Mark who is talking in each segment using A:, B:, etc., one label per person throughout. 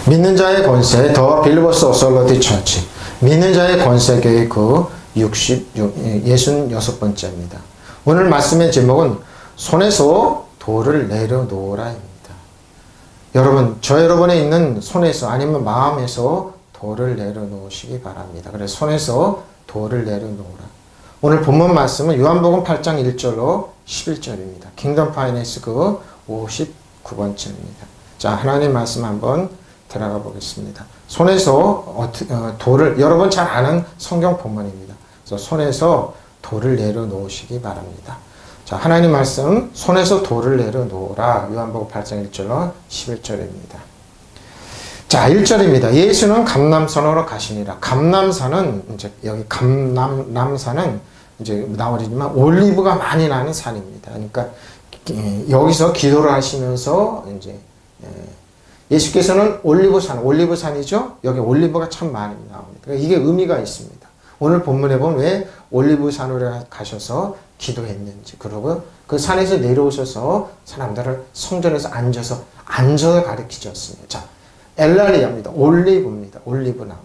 A: 믿는 자의 권세, 더 빌리버스 오솔러티 처치. 믿는 자의 권세 교회 그 66번째입니다. 오늘 말씀의 제목은 손에서 돌을 내려놓으라입니다. 여러분, 저 여러분의 있는 손에서 아니면 마음에서 돌을 내려놓으시기 바랍니다. 그래서 손에서 돌을 내려놓으라. 오늘 본문 말씀은 요한복음 8장 1절로 11절입니다. 킹덤 파이낸스 그 59번째입니다. 자, 하나님 말씀 한번 들어가 보겠습니다. 손에서 돌을, 여러분 잘 아는 성경 본문입니다. 그래서 손에서 돌을 내려놓으시기 바랍니다. 자, 하나님 말씀, 손에서 돌을 내려놓으라. 요한복음 8장 1절로 11절입니다. 자, 1절입니다. 예수는 감람산으로 가시니라. 감람산은, 이제 여기 감람산은 이제 나오지만 올리브가 많이 나는 산입니다. 그러니까 여기서 기도를 하시면서 이제 예수께서는 올리브산이죠? 여기 올리브가 참 많이 나옵니다. 그러니까 이게 의미가 있습니다. 오늘 본문에 보면 왜 올리브산으로 가셔서 기도했는지, 그리고 그 산에서 내려오셔서 사람들을 성전에서 앉아서 가르치셨습니다. 자, 엘라리아입니다. 올리브입니다. 올리브나무.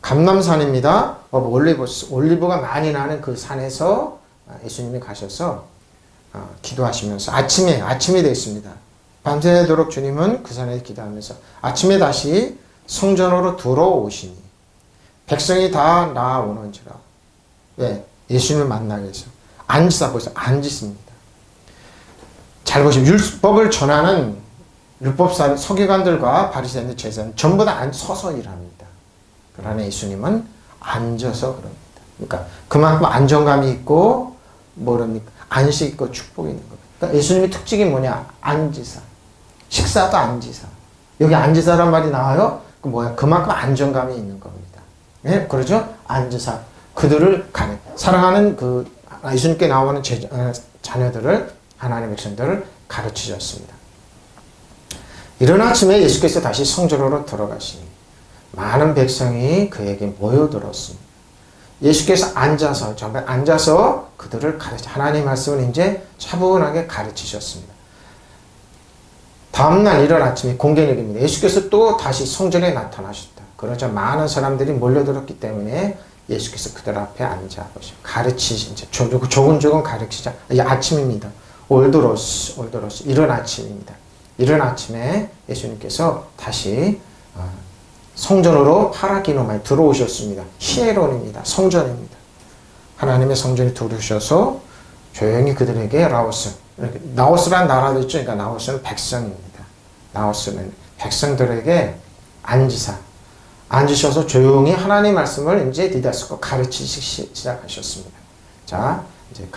A: 감람산입니다. 올리브가 많이 나는 그 산에서 예수님이 가셔서 기도하시면서 아침이 됐습니다. 밤새도록 주님은 그 산에 기도하면서 아침에 다시 성전으로 들어오시니 백성이 다 나아오는지라. 왜? 예수님을 만나기 위해서. 앉으십니다. 잘 보시면 율법을 전하는 율법사 서기관들과 바리새인들 제사는 전부 다 서서 일합니다. 그러나 예수님은 앉아서 그럽니다. 그러니까 그만큼 안정감이 있고 뭐랍니까? 안식 있고 축복이 있는 겁니다. 그러니까 예수님의 특징이 뭐냐? 앉으사. 식사도 앉으사. 여기 앉으사란 말이 나와요? 그만큼 안정감이 있는 겁니다. 네? 그러죠? 앉으사. 그들을 사랑하는 예수님께 나오는 자녀들을, 하나님의 백성들을 가르치셨습니다. 이른 아침에 예수께서 다시 성전으로 들어가시니 많은 백성이 그에게 모여들었습니다. 예수께서 앉아서 그들을 하나님의 말씀을 이제 차분하게 가르치셨습니다. 다음날 이른 아침에 공개력입니다. 예수께서 또 다시 성전에 나타나셨다. 그러자 많은 사람들이 몰려들었기 때문에 예수께서 그들 앞에 앉아 가르치시죠. 조근조근 가르치자. 아침입니다. 올드로스, 이른 아침입니다. 이른 아침에 예수님께서 다시 성전으로 파라기노마에 들어오셨습니다. 히에론입니다. 성전입니다. 하나님의 성전에 들어오셔서 조용히 그들에게 나오스란 나라도 있죠. 그러니까 나오스는 백성입니다. 나오스는 백성들에게 앉으셔서 조용히 하나님 말씀을 이제 디다스코 가르치시기 시작하셨습니다. 자, 이제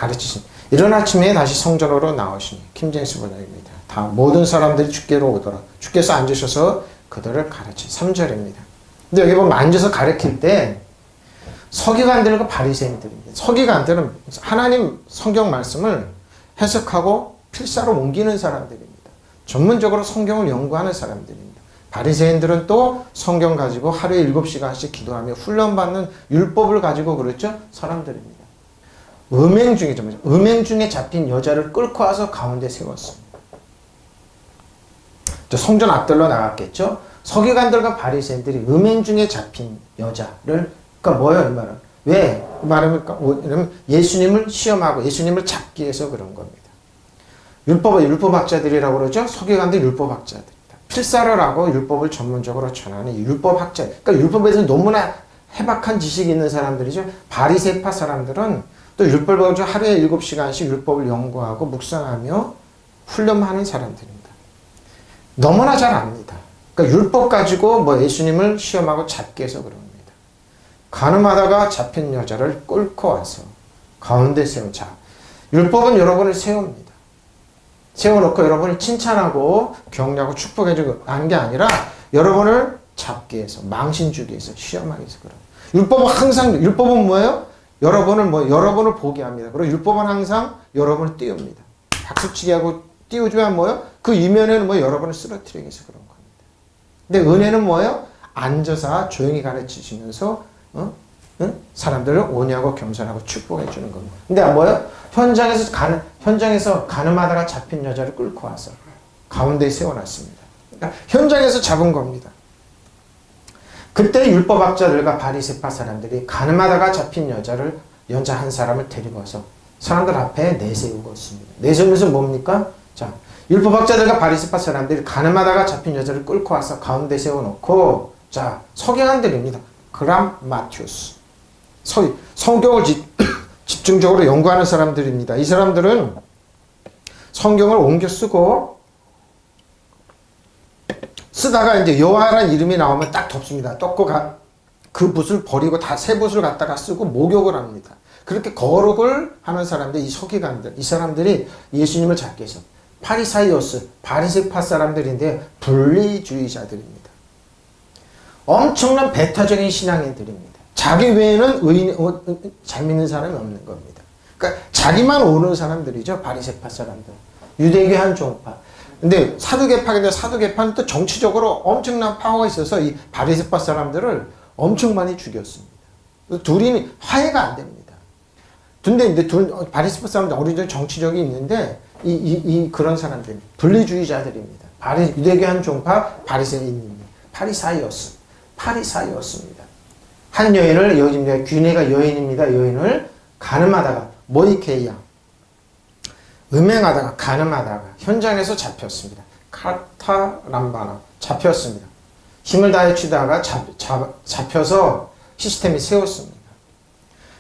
A: 이른 아침에 다시 성전으로 나오시니 킹제임스 번역입니다. 다 모든 사람들이 주께로 오더라. 주께서 앉으셔서 그들을 3절입니다. 근데 여기 보면 앉아서 가르칠 때 서기관들과 바리새인들입니다. 서기관들은 하나님 성경 말씀을 해석하고 필사로 옮기는 사람들입니다. 전문적으로 성경을 연구하는 사람들입니다. 바리새인들은 또 성경 가지고 하루에 7시간씩 기도하며 훈련받는 율법을 가지고 그렇죠? 사람들입니다. 음행 중에 잡힌 여자를 끌고 와서 가운데 세웠습니다. 성전 앞들로 나갔겠죠? 서기관들과 바리새인들이 음행 중에 잡힌 여자를, 그러니까 뭐예요, 이 말은? 왜? 이 말은 예수님을 시험하고 예수님을 잡기 위해서 그런 겁니다. 율법학자들이라고 그러죠? 서기관들 율법학자들이다. 필사를 하고 율법을 전문적으로 전하는 율법학자. 그러니까 율법에 대해서 너무나 해박한 지식이 있는 사람들이죠. 바리새파 사람들은 또 율법을 가지고 하루에 7시간씩 율법을 연구하고 묵상하며 훈련하는 사람들입니다. 너무나 잘 압니다. 그러니까 율법 가지고 예수님을 시험하고 잡기 위해서 그럽니다. 가늠하다가 잡힌 여자를 끌고 와서 가운데 율법은 여러분을 세웁니다. 세워놓고 여러분을 칭찬하고 격려하고 축복해주고 하는 게 아니라 여러분을 잡기 위해서, 망신 주기 위해서, 시험하기 위해서 그래요. 율법은 뭐예요? 여러분을 보게 합니다. 그리고 율법은 항상 여러분을 띄웁니다. 박수치게 하고 띄우지만 뭐예요? 그 이면에는 여러분을 쓰러뜨리기 위해서 그런 겁니다. 근데 은혜는 뭐예요? 앉아서 조용히 가르치시면서, 사람들을 온유하고 겸손하고 축복해 주는 겁니다. 근데 뭐예요? 현장에서 가늠하다가 잡힌 여자를 끌고 와서 가운데에 세워놨습니다. 그러니까 현장에서 잡은 겁니다. 그때 율법학자들과 바리새파 사람들이 가늠하다가 잡힌 여자 한 사람을 데리고 와서 사람들 앞에 내세우었습니다. 내세우면서 뭡니까? 자, 율법학자들과 바리새파 사람들이 가늠하다가 잡힌 여자를 끌고 와서 가운데 세워놓고, 자, 석양한들입니다. 그람마티우스. 성경을 집중적으로 연구하는 사람들입니다. 이 사람들은 성경을 옮겨 쓰다가 이제 여호와라는 이름이 나오면 딱 덮습니다. 덮고 그 붓을 버리고 다 새 붓을 갖다가 쓰고 목욕을 합니다. 그렇게 거룩을 하는 사람들, 이 서기관들, 이 사람들이 예수님을 잡기 위해서 파리사이오스, 바리새파 사람들인데 분리주의자들입니다. 엄청난 배타적인 신앙인들입니다. 자기 외에는 잘 믿는 사람이 없는 겁니다. 그러니까 자기만 오는 사람들이죠. 바리새파 사람들. 유대교 한 종파. 근데 사두개파인데 사두개파는 또 정치적으로 엄청난 파워가 있어서 이 바리새파 사람들을 엄청 많이 죽였습니다. 둘이 화해가 안 됩니다. 근데 바리새파 사람들 어리적 정치적이 있는데 그런 사람들 분리주의자들입니다. 유대교 한 종파 바리새인입니다. 파리사이어스입니다. 한 여인을 여인입니다. 귀내가 여인입니다. 여인을 가늠하다가 모이케이야 음행하다가 가늠하다가 현장에서 잡혔습니다. 카타람바나 잡혔습니다. 힘을 다해 치다가 잡혀서 시스템이 세웠습니다.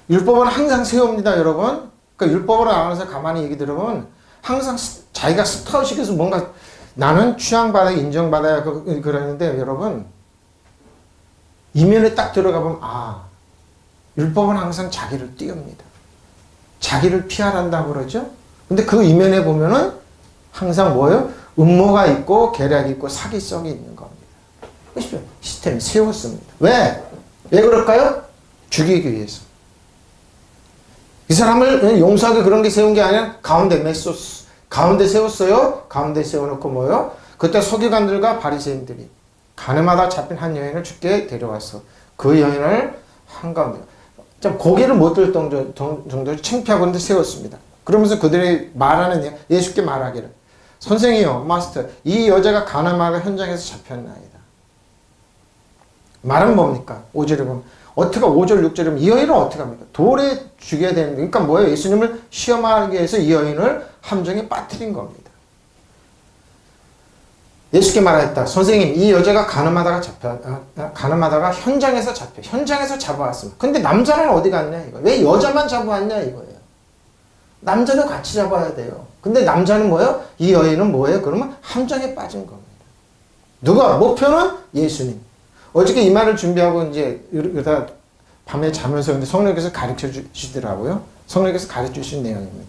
A: 율법은 항상 세웁니다, 여러분. 그러니까 율법을 알아서 가만히 얘기 들어보면 항상 자기가 스타우식에서 뭔가 나는 취향받아 인정받아야 그러는데 여러분 이면에 딱 들어가 보면 율법은 항상 자기를 띄웁니다. 자기를 피하란다고 그러죠. 근데 그 이면에 보면은 항상 뭐예요? 음모가 있고 계략이 있고 사기성이 있는 겁니다. 보십시오. 시스템이 세웠습니다. 왜? 왜 그럴까요? 죽이기 위해서. 이 사람을 용서하기 그런 게 세운 게 아니라 가운데 메소스. 가운데 세웠어요. 가운데 세워놓고 뭐예요? 그때 서기관들과 바리새인들이 가늠하다 잡힌 한 여인을 죽게 데려와서 그 여인을 한가운데 좀 고개를 못 들 정도로 창피하고 있는데 세웠습니다. 그러면서 그들이 말하는 예수께 말하기를 선생이요 마스터 이 여자가 가늠하가 현장에서 잡혔나이다. 말은 뭡니까? 5절에 보면 어떻게 5절 6절에 보면 이 여인을 어떻게 합니까? 돌에 죽여야 되는 그러니까 뭐예요? 예수님을 시험하기 위해서 이 여인을 함정에 빠뜨린 겁니다. 예수께 말하였다. 선생님 이 여자가 가늠하다가 현장에서 잡아왔습니다. 근데 남자는 어디 갔냐 이거. 왜 여자만 잡아왔냐 이거예요. 남자도 같이 잡아야 돼요. 근데 남자는 뭐예요? 이 여인은 뭐예요? 그러면 함정에 빠진 겁니다. 누가? 목표는 예수님. 어저께 이 말을 준비하고 이제 이러다 밤에 자면서 근데 성령께서 가르쳐 주시더라고요. 성령께서 가르쳐 주신 내용입니다.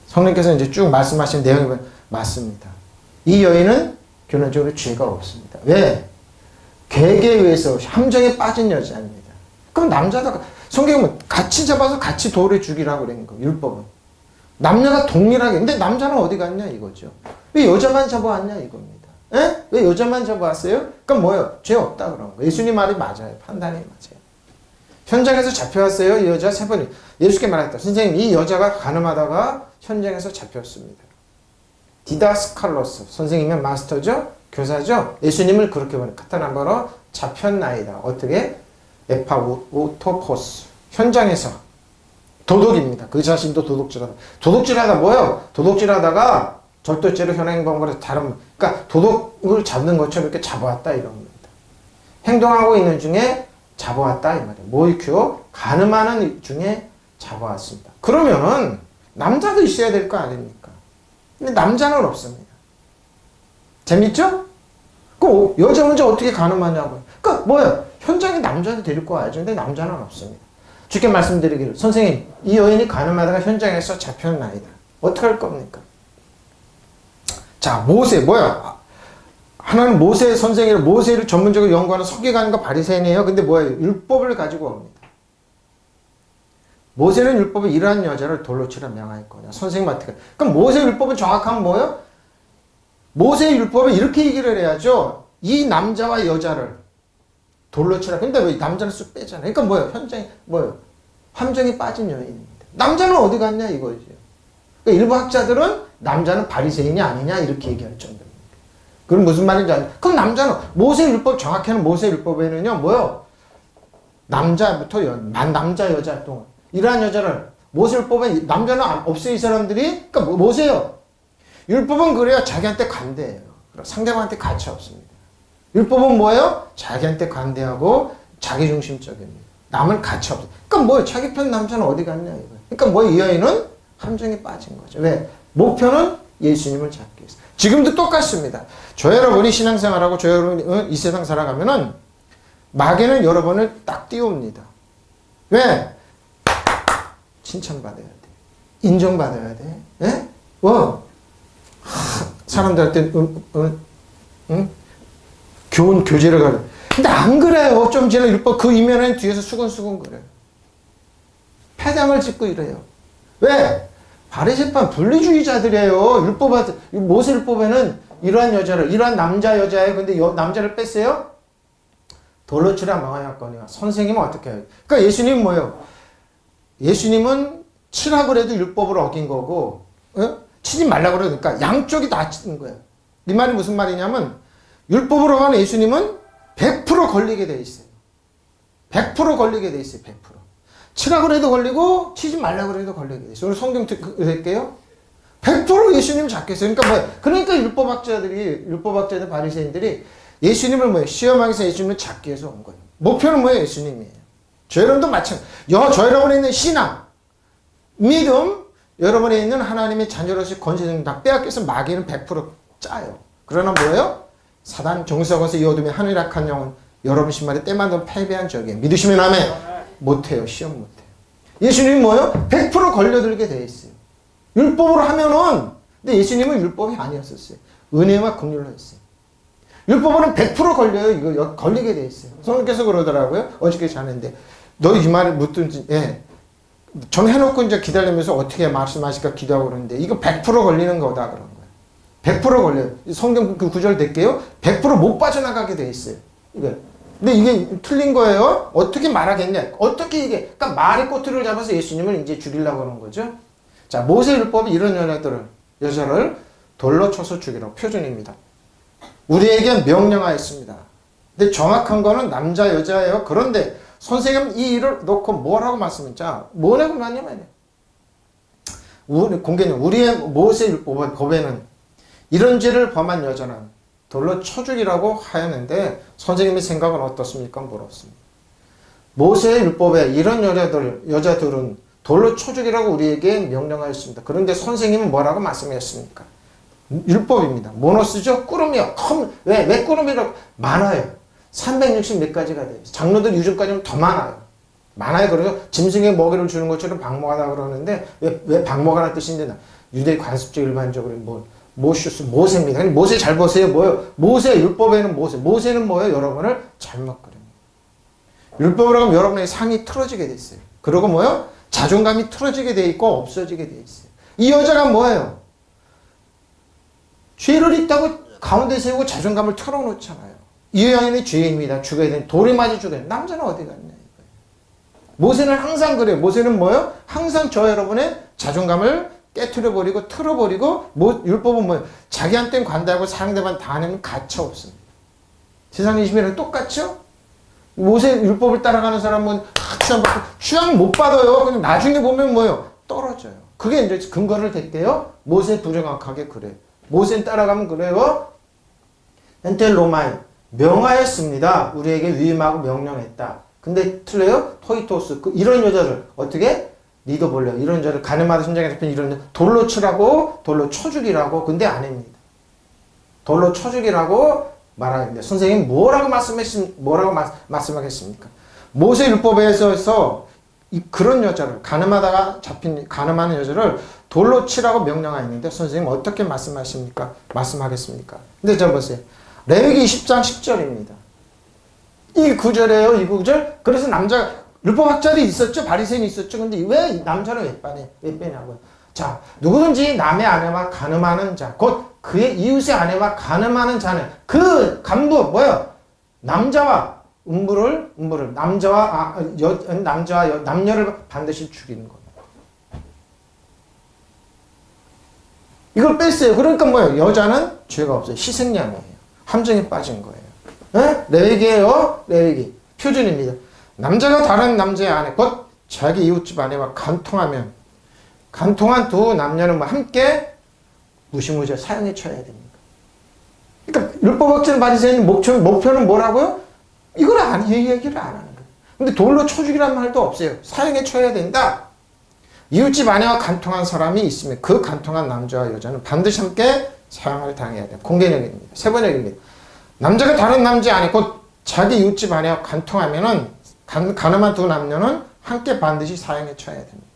A: 성령께서 이제 쭉 말씀하신 내용이 맞습니다. 이 여인은 결론적으로 죄가 없습니다. 왜? 계획에 의해서 함정에 빠진 여자입니다. 그럼 남자도 성경은 같이 잡아서 같이 돌에 죽이라고 그러는 거예요. 율법은. 남녀가 동일하게. 근데 남자는 어디 갔냐 이거죠. 왜 여자만 잡아왔냐 이겁니다. 에? 왜 여자만 잡아왔어요? 그럼 뭐예요? 죄 없다 그런 거예요. 예수님 말이 맞아요. 판단이 맞아요. 현장에서 잡혀왔어요. 이 여자 세 번이. 예수께 말했다. 선생님 이 여자가 가늠하다가 현장에서 잡혔습니다. 디다스칼로스. 선생님은 마스터죠? 교사죠? 예수님을 그렇게 보내. 카타람바로 잡혔나이다. 어떻게? 에파우토포스. 현장에서. 도둑입니다. 그 자신도 도둑질하다. 도둑질하다 뭐예요? 도둑질하다가 절도죄로 현행범으로 다른, 그러니까 도둑을 잡는 것처럼 이렇게 잡아왔다 이런 겁니다. 행동하고 있는 중에 잡아왔다 이 말이에요. 모이큐 가늠하는 중에 잡아왔습니다. 그러면은 남자도 있어야 될 거 아닙니까? 근데 남자는 없습니다. 재밌죠? 그 여자 혼자 어떻게 가늠하냐고요. 그러니까 뭐야? 현장에 남자도 데리고 와야죠. 근데 남자는 없습니다. 쉽게 말씀드리기를 선생님 이 여인이 가늠하다가 현장에서 잡혔나이다. 어떻게 할 겁니까? 자 모세 뭐야? 하나는 모세 선생이라 모세를 전문적으로 연구하는 서기관과 바리새인이에요. 근데 뭐예요? 율법을 가지고 옵니다. 모세는 율법을 이러한 여자를 돌로 치라 명하였거냐. 선생님 어떻게? 그럼 모세 율법은 정확하면 뭐예요? 모세 율법은 이렇게 얘기를 해야죠. 이 남자와 여자를 돌로 치라. 근데 왜 남자는 쑥 빼잖아요. 그러니까 뭐예요? 현장에 뭐예요? 함정에 빠진 여인입니다. 남자는 어디 갔냐 이거죠. 그러니까 일부 학자들은 남자는 바리새인이 아니냐 이렇게 얘기할 정도입니다. 그럼 무슨 말인지 아냐? 그럼 남자는 모세율법 정확히는 모세율법에는요 뭐요? 남자부터 남자 여자 동안 이러한 여자를 모세율법에 남자는 없어요 이 사람들이. 그러니까 모세요. 율법은 그래야 자기한테 관대해요. 상대방한테 가치 없습니다. 율법은 뭐예요? 자기한테 관대하고 자기중심적입니다. 남은 가치 없어요. 그러니까 뭐예요? 자기 편 남자는 어디 갔냐 이거예요. 그러니까 뭐예요? 이 여인은 함정에 빠진 거죠. 왜? 목표는 예수님을 잡기 위해서. 지금도 똑같습니다. 저 여러분이 신앙생활하고 저 여러분이 이 세상 살아가면은 마귀는 여러분을 딱 띄웁니다. 왜? 칭찬받아야 돼. 인정받아야 돼. 예? 사람들한테 교훈 교제를 가려. 근데 안 그래요. 좀 지나 율법 그 이면엔 뒤에서 수근수근 그래요. 패당을 짓고 이래요. 왜? 바리새파 분리주의자들이에요. 모세율법에는 이러한 여자를 이러한 남자 여자예요. 근데 남자를 뺐어요. 돌로 치라 망하였거니와. 선생님은 어떻게 해요? 그러니까 예수님은 뭐예요? 예수님은 치라고 해도 율법을 어긴 거고 치지 말라고 그러니까 양쪽이 다 치는 거예요. 이 말이 무슨 말이냐면 율법으로 가는 예수님은 100% 걸리게 돼 있어요. 100% 걸리게 돼 있어요. 100%. 치라고 해도 걸리고 치지 말라고 해도 걸리게 돼 있어요. 오늘 성경 드릴게요. 100% 예수님 잡겠어요. 그러니까 율법학자들 바리새인들이 예수님을 뭐예요? 시험하기 위해서 예수님을 잡기 위해서 온 거예요. 목표는 뭐예요? 예수님이에요. 저 여러분도 마찬가지예요. 저 여러분에 있는 신앙, 믿음, 여러분에 있는 하나님의 자녀로서 권세를 다 빼앗겨서 마귀는 100% 짜요. 그러나 뭐예요? 사단 정석에서 이어두면 하늘 악한 영혼 여러분 신발에 때만든 패배한 적이에요. 믿으시면 아멘. 못해요. 시험 못해요. 예수님이 뭐예요? 100% 걸려들게 돼 있어요. 율법으로 하면은 근데 예수님은 율법이 아니었었어요. 은혜와 긍휼로 했어요. 율법으로는 100% 걸려요. 이거 걸리게 돼 있어요. 성령께서 그러더라고요. 어저께 자는데 너 이 말을 묻든지 전 해놓고 이제 기다리면서 어떻게 말씀하실까 기도하고 그러는데 이거 100% 걸리는 거다 그런 거예요. 100% 걸려요. 성경 그 구절 낼게요. 100% 못 빠져나가게 돼 있어요. 근데 이게 틀린 거예요. 어떻게 말하겠냐? 어떻게 이게 그러니까 말의 꼬투리를 잡아서 예수님을 이제 죽이려고 하는 거죠. 자, 모세율법이 이런 여자를 돌로 쳐서 죽이라고 표준입니다. 우리에게 명령하였습니다. 근데 정확한 거는 남자 여자예요. 그런데 선생님 이 일을 놓고 뭐라고 말씀했죠? 뭐라고 말하냐면요. 공개는 우리의 모세율법에는 이런 죄를 범한 여자는 돌로 쳐 죽이라고 하였는데 선생님의 생각은 어떻습니까? 물었습니다. 모세율법에 이런 여자들은 돌로 쳐 죽이라고 우리에게 명령하였습니다. 그런데 선생님은 뭐라고 말씀하셨습니까? 율법입니다. 모노스죠? 꾸름이요. 왜 꾸름이라고? 많아요. 360 몇 가지가 돼요. 장로들 요즘까지는 더 많아요. 많아요. 그래서 짐승에 먹이를 주는 것처럼 방목하다 그러는데 왜 방목하라는 뜻인데 유대 관습적 일반적으로 모슈스 모세입니다. 모세 잘 보세요. 뭐예요? 모세 율법에는 모세는 뭐예요? 여러분을 잘못 그립니다. 율법으로 하면 여러분의 상이 틀어지게 돼 있어요. 그리고 뭐예요? 자존감이 틀어지게 돼 있고 없어지게 돼 있어요. 이 여자가 뭐예요? 죄를 있다고 가운데 세우고 자존감을 털어놓잖아요. 이 여인이 죄인입니다. 죽어야 되는 돌이 맞아 죽어야 되는 남자는 어디 갔냐 이거예요. 모세는 항상 그래요. 모세는 뭐예요? 항상 저 여러분의 자존감을 깨트려버리고 틀어버리고 율법은 뭐예요? 자기한테는 관대하고 상대방 다 하는 가차 없습니다. 세상 21은 똑같죠? 모세 율법을 따라가는 사람은 취향 못 받아요. 그냥 나중에 보면 뭐예요? 떨어져요. 그게 이제 근거를 댈게요. 모세 부정확하게 그래요. 모세는 따라가면 그래요. 엔텔로마이 명하였습니다. 우리에게 위임하고 명령했다. 근데 틀려요? 토이토스 이런 여자를 어떻게? 리더볼려 이런 여자를 가늠하다 심장에 잡힌 이런 돌로 치라고 돌로 쳐 죽이라고 근데 안 합니다. 돌로 쳐 죽이라고 말하는데 선생님 뭐라고 말씀하겠습니까? 모세 율법에서 그런 여자를 가늠하다가 잡힌 가늠하는 여자를 돌로 치라고 명령하였는데 선생님 어떻게 말씀하겠습니까? 근데 저 보세요. 레위기 20장 10절입니다. 이 구절이에요. 이 구절. 그래서 율법학자들이 있었죠. 바리새인이 있었죠. 근데 왜 남자를 왜 빼냐고요. 자, 누구든지 남의 아내와 간음하는 자, 곧 그의 이웃의 아내와 간음하는 자는 그 간부 뭐예요? 남자와 남녀를 반드시 죽이는 겁니다. 이걸 뺐어요. 그러니까 뭐예요? 여자는 죄가 없어요. 희생양이에요. 함정에 빠진 거예요. 에? 레위기예요. 레위기. 표준입니다. 남자가 다른 남자의 아내 곧 자기 이웃집 아내와 간통하면 간통한 두 남녀는 뭐 함께 무시무시하게 사형에 처해야 됩니다. 그러니까 율법학자는 바리새인 목표는 뭐라고요? 이걸 얘기를 안 하는 거예요. 근데 돌로 쳐 죽이라는 말도 없어요. 사형에 처해야 된다. 이웃집 아내와 간통한 사람이 있으면 그 간통한 남자와 여자는 반드시 함께 사형을 당해야 돼요. 공개력입니다. 세 번역입니다. 남자가 다른 남자의 아내 곧 자기 이웃집 아내와 간통하면은 가늠한 두 남녀는 함께 반드시 사형에 처해야 됩니다.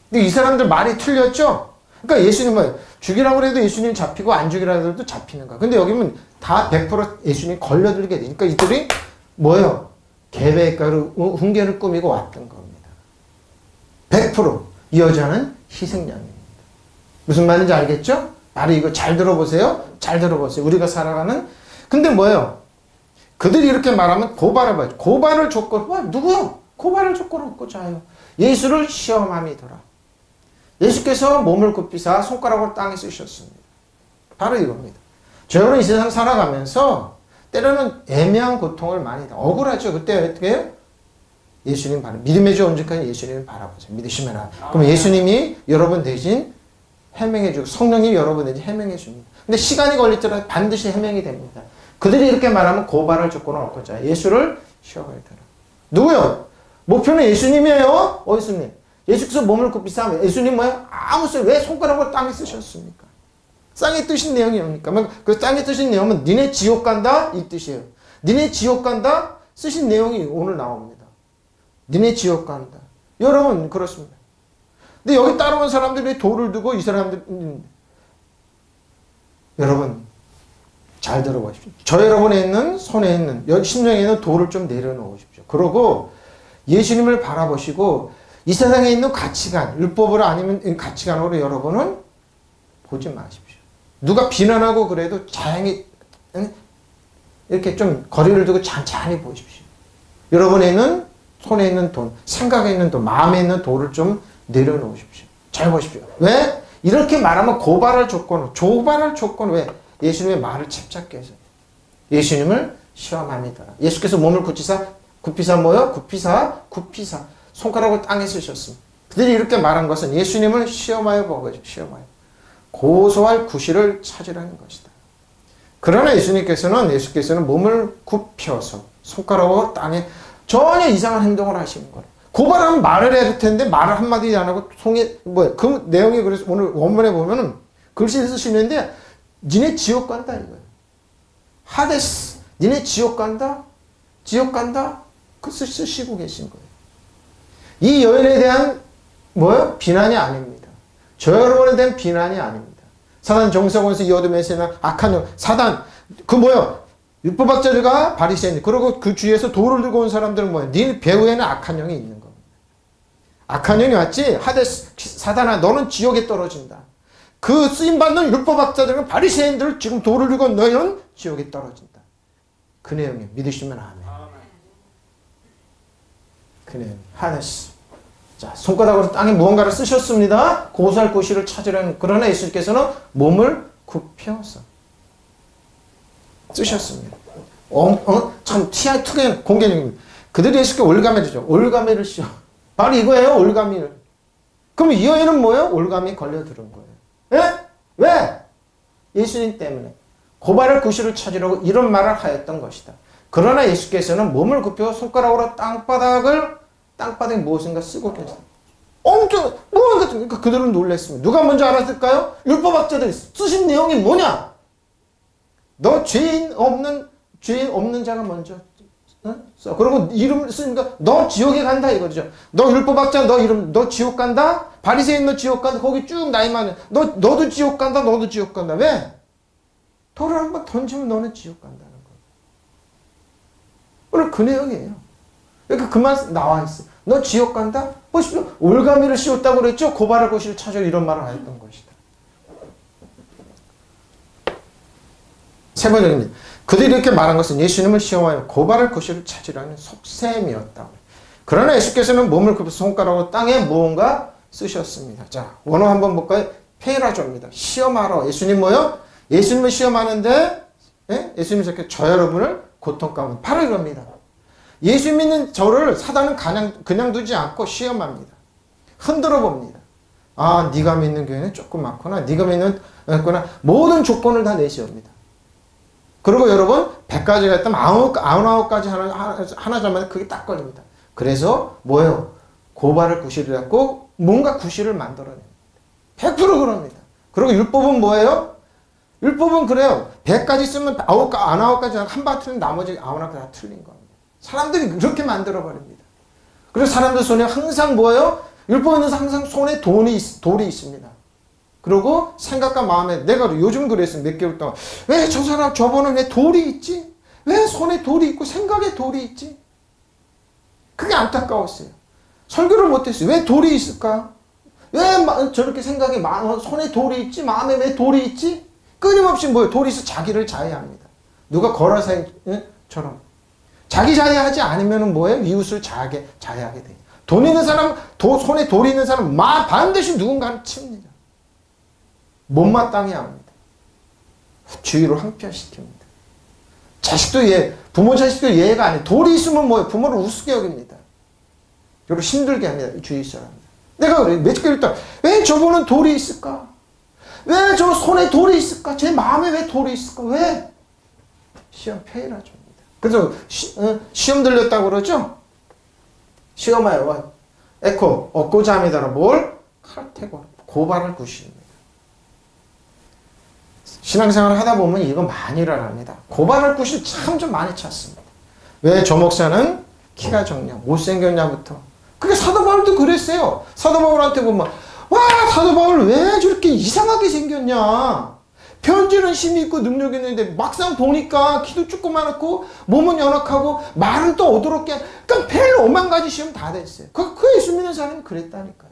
A: 근데 이 사람들 말이 틀렸죠? 그러니까 예수님 뭐 죽이라고 해도 예수님 잡히고 안 죽이라고 해도 잡히는 거야. 근데 여기는 다 100% 예수님 걸려들게 되니까 이들이 뭐예요? 계획가로 훈계를 꾸미고 왔던 겁니다. 100% 이 여자는 희생양입니다. 무슨 말인지 알겠죠? 바로 이거 잘 들어보세요. 잘 들어보세요. 우리가 살아가는 근데 뭐예요? 그들이 이렇게 말하면 고발을 봐야죠. 고발을 조건 누구요? 고발을 조건을 얻고자 해요. 예수를 시험함이더라. 예수께서 몸을 굽히사 손가락으로 땅에 쓰셨습니다. 바로 이겁니다. 저는 이 세상 살아가면서 때로는 애매한 고통을 많이 억울하죠. 그때 어떻게 해요? 예수님 바라 믿음의 주 온전한 예수님을 바라보세요. 믿으시면 그럼 예수님이 여러분 대신 해명해 주고 성령님이 여러분 대신 해명해 줍니다. 근데 시간이 걸리더라도 반드시 해명이 됩니다. 그들이 이렇게 말하면 고발할 조건을 얻고자 예수를 시험을 들어. 누구요? 목표는 예수님이에요. 예수님. 예수께서 몸을 굽히사 예수님 뭐예요? 아무 소리 왜 손가락으로 땅에 쓰셨습니까? 땅에 뜨신 내용이 뭡니까? 그 땅에 뜨신 내용은 니네 지옥 간다 이 뜻이에요. 니네 지옥 간다 쓰신 내용이 오늘 나옵니다. 니네 지옥 간다. 여러분 그렇습니다. 근데 여기 따라온 사람들이 돌을 두고 이 사람들 여러분 잘 들어보십시오. 저 여러분에 있는 손에 있는 심령에 있는 돌을 좀 내려놓으십시오. 그러고 예수님을 바라보시고 이 세상에 있는 가치관, 율법으로 아니면 가치관으로 여러분은 보지 마십시오. 누가 비난하고 그래도 자연히 이렇게 좀 거리를 두고 찬찬히 보십시오. 여러분에 있는 손에 있는 돈, 생각에 있는 돈, 마음에 있는 돌을 좀 내려놓으십시오. 잘 보십시오. 왜? 이렇게 말하면 고발할 조건, 조발할 조건 왜? 예수님의 말을 챕잡게 해서 예수님을 시험합니다. 예수께서 몸을 굽히사 뭐요? 굽히사 손가락을 땅에 쓰셨습니다. 그들이 이렇게 말한 것은 예수님을 시험하여 보고죠. 시험하여. 고소할 구실을 찾으라는 것이다. 그러나 예수께서는 몸을 굽혀서 손가락으로 땅에 전혀 이상한 행동을 하시는 거예요. 고발하면 말을 해야 될 텐데 말을 한마디 안 하고 그 내용이 그래서 오늘 원문에 보면은 글씨를 쓰시는데 니네 지옥 간다 이거예요. 하데스 니네 지옥 간다 그 쓰시고 계신 거예요. 이 여인에 대한 뭐요? 비난이 아닙니다. 저 여러분에 대한 비난이 아닙니다. 사단 정사원에서 이 어둠에서나 악한 영 사단 그 뭐요? 율법학자들과 바리새인 그리고 그 주위에서 돌을 들고 온 사람들은 뭐예요? 네 배후에는 악한 영이 있는 겁니다. 악한 영이 왔지 하데스 사단아 너는 지옥에 떨어진다. 그 쓰임받는 율법학자들과 바리새인들 지금 돌을 들고 너희는 지옥에 떨어진다. 그 내용이에요. 믿으시면 아멘. 그 내용 하데스 자 손가락으로 땅에 무언가를 쓰셨습니다. 고소할 구실을 찾으려는 그러나 예수께서는 몸을 굽혀서 쓰셨습니다. 참 특이한 공개적입니다. 그들이 예수께 올가매죠. 올가매를 씌워. 바로 이거예요. 올가미를. 그럼 이 여인은 뭐예요? 올가미에 걸려들은 거예요. 예? 왜? 예수님 때문에. 고발할 구실을 찾으려고 이런 말을 하였던 것이다. 그러나 예수께서는 몸을 굽혀 손가락으로 땅바닥에 무엇인가 쓰고 계셨다. 엄청 그러니까 그들은 놀랐습니다. 누가 먼저 알았을까요? 율법학자들이 쓰신 내용이 뭐냐? 너 죄인 없는 자가 먼저 써. 그리고 이름을 쓰니까 너 지옥에 간다 이거죠. 너 율법학자 너 지옥 간다. 바리새인 너 지옥 간다. 거기 쭉 나이만 너도 지옥 간다. 너도 지옥 간다. 왜? 돌을 한번 던지면 너는 지옥 간다는 거예요. 오늘 그 내용이에요. 그러니까 그만 나와 있어. 너 지옥 간다? 보십시오. 올가미를 씌웠다고 그랬죠. 고발할 구실을 찾아 이런 말을 하였던 것이다. 세 번째입니다. 그들이 이렇게 말한 것은 예수님을 시험하여 고발할 구실을 찾으라는 속셈이었다. 그러나 예수께서는 몸을 굽혀서 손가락으로 땅에 무언가 쓰셨습니다. 자, 원어 한번 볼까요? 페이라조입니다. 시험하러. 예수님 뭐요? 예수님을 시험하는데 예? 예수님이 저렇게 저 여러분을 고통 가운데 바로 이겁니다. 예수 믿는 저를 사단은 그냥 두지 않고 시험합니다. 흔들어 봅니다. 아, 네가 믿는 교회는 조금 많구나. 네가 믿는 거나 모든 조건을 다 내시옵니다. 그리고 여러분 100가지가 있다면 99가지 하나 잡으면 그게 딱 걸립니다. 그래서 뭐예요? 고발을 구실이라고 뭔가 구실을 만들어냅니다. 100% 그럽니다. 그리고 율법은 뭐예요? 율법은 그래요. 100가지 쓰면 99가지 한 바 틀린 나머지 99가 다 틀린 겁니다. 사람들이 그렇게 만들어버립니다. 그래서 사람들 손에 항상 뭐예요? 율법은 항상 손에 돌이 있습니다. 그리고 생각과 마음에 내가 요즘 그랬어요. 몇 개월 동안. 왜 저 사람 저번에 왜 돌이 있지? 왜 손에 돌이 있고 생각에 돌이 있지? 그게 안타까웠어요. 설교를 못했어요. 왜 돌이 있을까? 왜 저렇게 생각에 손에 돌이 있지? 마음에 왜 돌이 있지? 끊임없이 뭐예요? 돌이 있어 자기를 자해합니다. 누가 거라사처럼. 자기 자해하지 않으면 뭐예요? 이웃을 자해하게 돼요. 돈 있는 사람, 손에 돌이 있는 사람, 반드시 누군가를 칩니다. 못마땅해 합니다. 주의를 황폐화시킵니다. 자식도 부모 자식도 예가 아니에요. 돌이 있으면 뭐예요? 부모를 우습게 여깁니다. 여러분 힘들게 합니다. 주위 사람들. 내가 그래. 몇 개월 동안 왜 저분은 돌이 있을까? 왜 저 손에 돌이 있을까? 제 마음에 왜 돌이 있을까? 왜? 시험 페일하죠. 그래서 시험 들렸다고 그러죠? 시험하여 에코 얻고자 함이더라. 뭘? 칼퇴고 고발을 구십니다. 신앙생활을 하다 보면 이거 많이 일어납니다. 고발을 구실 참 좀 많이 찾습니다. 왜 저 목사는 키가 적냐? 못생겼냐부터. 그게 사도 바울도 그랬어요. 사도 바울한테 보면 와 사도 바울 왜 저렇게 이상하게 생겼냐? 편지는 힘이 있고 능력이 있는데 막상 보니까 키도 조그맣고 몸은 연약하고 말은 또 어도롭게 그러니까 별 5만 가지 시험 다 됐어요. 그 예수 믿는 사람이 그랬다니까요.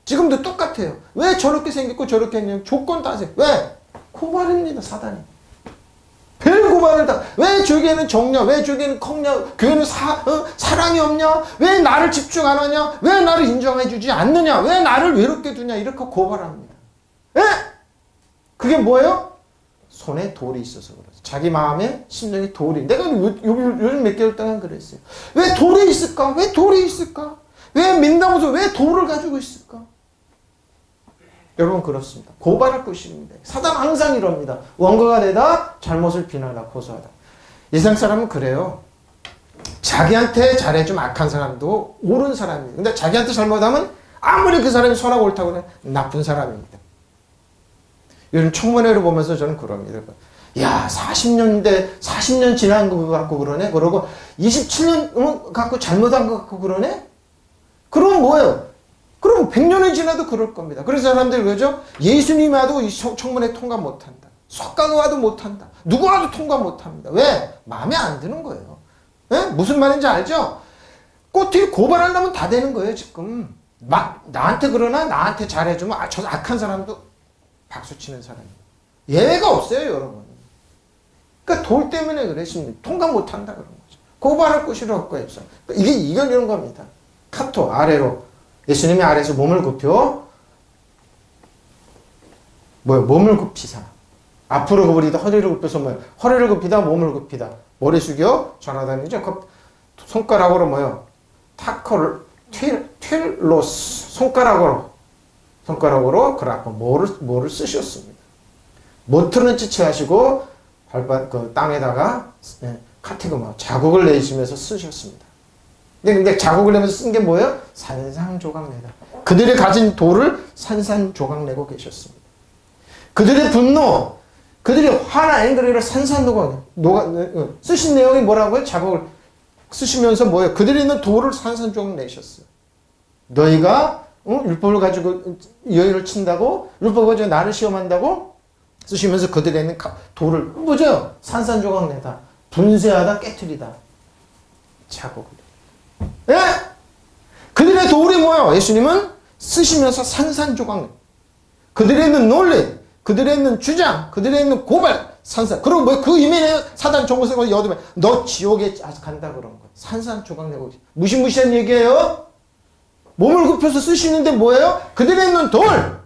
A: 지금도 똑같아요. 왜 저렇게 생겼고 저렇게 했냐면 조건 다 세요. 왜? 고발입니다. 사단이. 별 고발을 다. 왜 저기에는 적냐? 왜 저기에는 컸냐? 교회는 사랑이 없냐? 왜 나를 집중 안 하냐? 왜 나를 인정해 주지 않느냐? 왜 나를 외롭게 두냐? 이렇게 고발합니다. 예? 그게 뭐예요? 손에 돌이 있어서 그렇죠. 자기 마음에 심정에 돌이. 내가 요즘 몇 개월 동안 그랬어요. 왜 돌이 있을까? 왜 돌이 있을까? 왜 민다고서 왜 돌을 가지고 있을까? 여러분 그렇습니다. 고발할 것입니다. 사단 항상 이럽니다. 원고가 되다 잘못을 비난하다 고소하다. 예상 사람은 그래요. 자기한테 잘해주면 악한 사람도 옳은 사람이에요. 근데 자기한테 잘못하면 아무리 그 사람이 선하고 옳다고 해도 나쁜 사람입니다. 요즘 청문회를 보면서 저는 그럽니다. 야 40년 지난 거 갖고 그러네? 그러고 27년 갖고 잘못한 거 갖고 그러네? 그럼 뭐예요? 그럼 100년이 지나도 그럴 겁니다. 그래서 사람들이 그러죠? 예수님이 와도 이 청문회 통과 못한다. 석가가 와도 못한다. 누구 와도 통과 못합니다. 왜? 마음에 안 드는 거예요. 네? 무슨 말인지 알죠? 꼬투리 고발하려면 다 되는 거예요 지금. 나한테 그러나 나한테 잘해주면 저 악한 사람도 박수치는 사람이에요. 예외가 없어요 여러분. 그러니까 돌 때문에 그래. 통과 못한다 그런 거죠. 고발할 곳이 없고 해서 이게 이런 겁니다. 카토 아래로. 예수님이 아래에서 몸을 굽혀 몸을 굽히사 앞으로 구부리다 허리를 굽혀서 허리를 굽히다 몸을 굽히다 머리 숙여 전하다니죠. 그 손가락으로 타코를 튠로스 손가락으로 그라고 뭐를 쓰셨습니다. 못트는 지체하시고 그 땅에다가 카테고마 자국을 내시면서 쓰셨습니다. 근데 자국을 내면서 쓴 게 뭐예요? 산산조각내다. 그들이 가진 돌을 산산조각 내고 계셨습니다. 그들의 분노, 그들이 화나 앵그리를 산산조각 쓰신 내용이 뭐라고요? 자국을 쓰시면서 뭐예요? 그들이 있는 돌을 산산조각 내셨어요. 너희가 율법을 가지고 여인을 친다고? 율법을 가지고 나를 시험한다고? 쓰시면서 그들이 있는 돌을 뭐죠? 산산조각 내다. 분쇄하다, 깨트리다. 자국을. 예? 그들의 돌이 뭐예요? 예수님은 쓰시면서 산산조각. 그들에 있는 논리, 그들에 있는 주장, 그들에 있는 고발, 산산. 그리고 그 이면에 사단 정보생을 여두면 너 지옥에 간다 그런 거예요. 산산조각 내고 무시무시한 얘기예요. 몸을 굽혀서 쓰시는데 뭐예요? 그들에 있는 돌,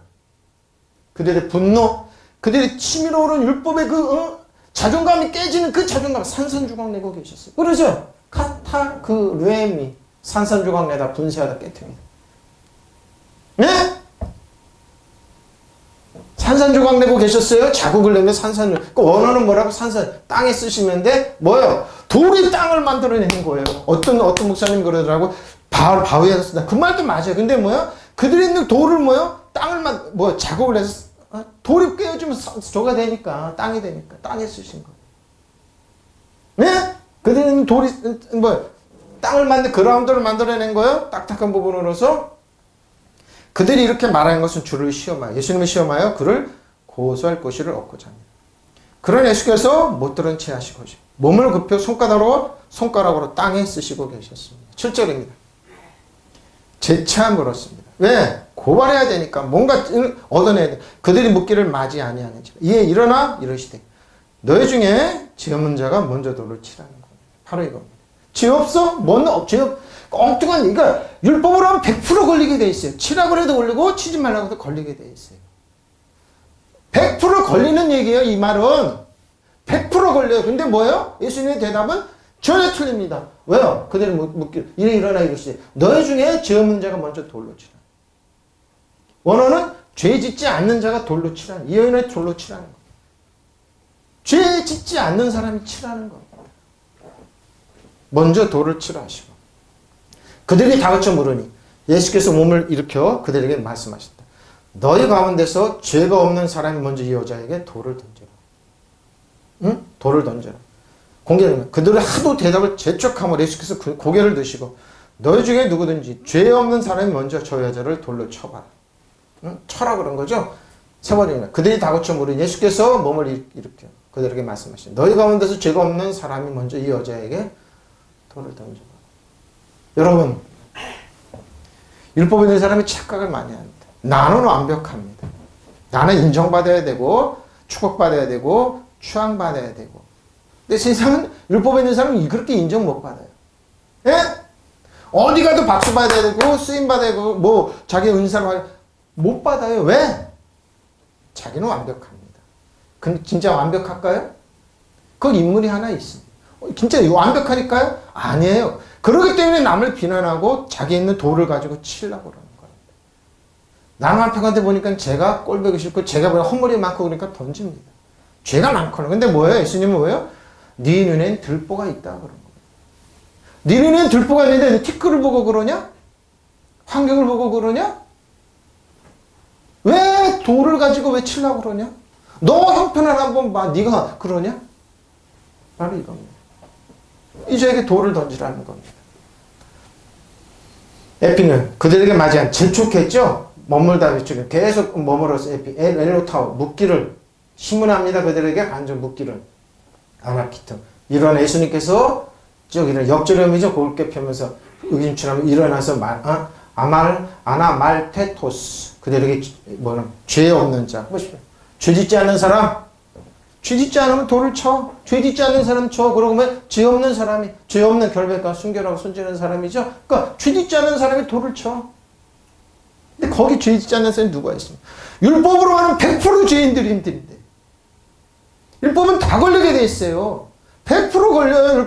A: 그들의 분노, 그들의 치밀어 오른 율법의 자존감이 깨지는 그 자존감 산산조각 내고 계셨어요. 그러죠? 카타 그 뢰미 산산조각 내다 분쇄하다 깨뜨립니다. 네? 산산조각 내고 계셨어요? 자국을 내면 산산조각. 그 원어는 뭐라고? 산산. 땅에 쓰시면 돼? 뭐요? 돌이 땅을 만들어내는 거예요. 어떤 목사님 그러더라고. 바위에다 쓴다. 그 말도 맞아요. 근데 뭐요? 그들이 있는 돌을 뭐요? 땅을 자국을 내서 돌이 깨어지면 조가 되니까 땅이 되니까 땅에 쓰신 거예요. 네? 그들이 있는 돌이 땅을 그라운드를 만들어낸 거예요. 딱딱한 부분으로서 그들이 이렇게 말하는 것은 주를 시험하여 예수님을 시험하여 그를 고소할 것을 얻고자 합니다. 그런 예수께서 못 들은 채 하시고 몸을 굽혀 손가락으로 땅에 쓰시고 계셨습니다. 7절입니다. 재차 물었습니다. 왜? 고발해야 되니까 뭔가 얻어내야 돼. 그들이 묻기를 맞이 아니하는지라. 이에 일어나 이러시되 너희 중에 죄 없는 자가 먼저 돌을 치라는 겁니다. 바로 이겁니다. 죄 없어? 죄 없? 엉뚱한 그러니까 율법으로 하면 100% 걸리게 돼 있어요. 치라고 해도 걸리고 치지 말라고 해도 걸리게 돼 있어요. 100% 걸리는 얘기예요. 이 말은 100% 걸려요. 근데 뭐예요? 예수님의 대답은 전혀 틀립니다. 왜요? 그들이 묻기를 일어나 이러시되 너희 중에 죄 없는 자가 먼저 돌로 치라. 원어는 죄 짓지 않는 자가 돌로 치라는 이 여인의 돌로 치라는 겁니다. 죄 짓지 않는 사람이 치라는 겁니다. 먼저 돌을 치라 하시고 그들이 다그쳐 물으니 예수께서 몸을 일으켜 그들에게 말씀하셨다. 너희 가운데서 죄가 없는 사람이 먼저 이 여자에게 돌을 던져라. 응? 돌을 던져라. 공개는 그들은 하도 대답을 재촉함으로 예수께서 고개를 드시고 너희 중에 누구든지 죄 없는 사람이 먼저 저 여자를 돌로 쳐봐라. 응? 쳐라 그런 거죠. 세 번입니다. 그들이 다그쳐 물으니 예수께서 몸을 일으켜 그들에게 말씀하시니 너희 가운데서 죄가 없는 사람이 먼저 이 여자에게 돌을 던져봐. 여러분 율법에 있는 사람이 착각을 많이 합니다. 나는 완벽합니다. 나는 인정받아야 되고 축복받아야 되고 추앙받아야 되고 근데 세상은 율법에 있는 사람은 그렇게 인정 못 받아요. 예? 어디 가도 박수 받아야 되고 쓰임 받아야 되고 자기 은사를 못 받아요. 왜? 자기는 완벽합니다. 근데 진짜 완벽할까요? 그 인물이 하나 있습니다. 진짜 완벽하니까요? 아니에요. 그렇기 때문에 남을 비난하고 자기 있는 돌을 가지고 치려고 그러는 거예요. 나는 완벽한데 보니까 제가 꼴보기 싫고 제가 보니 헛머리 많고 그러니까 던집니다. 죄가 많거나. 근데 뭐예요? 예수님은 뭐예요? 네 눈엔 들보가 있다 그런 거예요. 네 눈엔 들보가 있는데 티끌을 보고 그러냐? 환경을 보고 그러냐? 왜 돌을 가지고 왜 치려고 그러냐? 너 형편을 한번 봐. 네가 그러냐? 바로 이겁니다. 이자에게 돌을 던지라는 겁니다. 에피는 그들에게 맞이한 재촉했죠? 머물다 외치고 계속 머물어서 에피 엘로타오 묻기를 신문합니다. 그들에게 간접 묻기를 아나키트 이런 예수님께서 저기는 역절음이죠. 곱게 펴면서 의심처럼 일어나서 아나말테토스 그들에게 죄 없는 자 보십시오. 죄 짓지 않는 사람 죄 짓지 않으면 돌을 쳐. 죄 짓지 않는 사람 쳐. 그러면 죄 없는 사람이 죄 없는 결백과 순결하고 순진한 사람이죠. 그러니까 죄 짓지 않는 사람이 돌을 쳐. 근데 거기 죄 짓지 않는 사람이 누가 있습니까? 율법으로 하는 100% 죄인들인데 율법은 다 걸리게 돼 있어요. 100% 걸려요.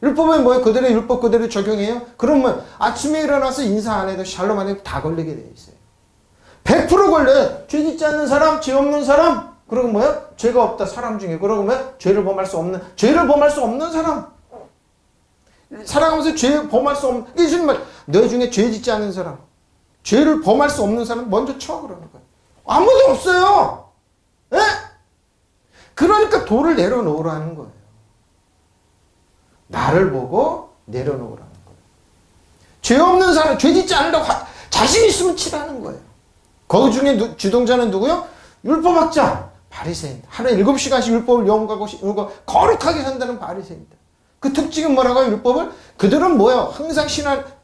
A: 율법은 뭐예요? 그들의 율법 그대로 적용해요. 그러면 아침에 일어나서 인사 안 해도 샬롬 안 해도 다 걸리게 돼 있어요. 100% 걸려요. 죄 짓지 않는 사람, 죄 없는 사람. 그러고 뭐야? 죄가 없다 사람 중에. 그러고 뭐야? 죄를 범할 수 없는 사람. 살아가면서 죄 범할 수 없는 예수님 말 너희 중에 죄 짓지 않는 사람, 죄를 범할 수 없는 사람 먼저 쳐 그러는 거예요. 아무도 없어요. 예? 그러니까 돌을 내려놓으라는 거예요. 나를 보고 내려놓으라는 거예요. 죄 없는 사람, 죄 짓지 않는다고 자신 있으면 치라는 거예요. 거기 중에 주동자는 누구요? 율법학자. 바리새인. 하루에 7시간씩 율법을 연구하고 거룩하게 산다는 바리새인들. 그 특징은 뭐라고요? 율법을? 그들은 뭐예요? 항상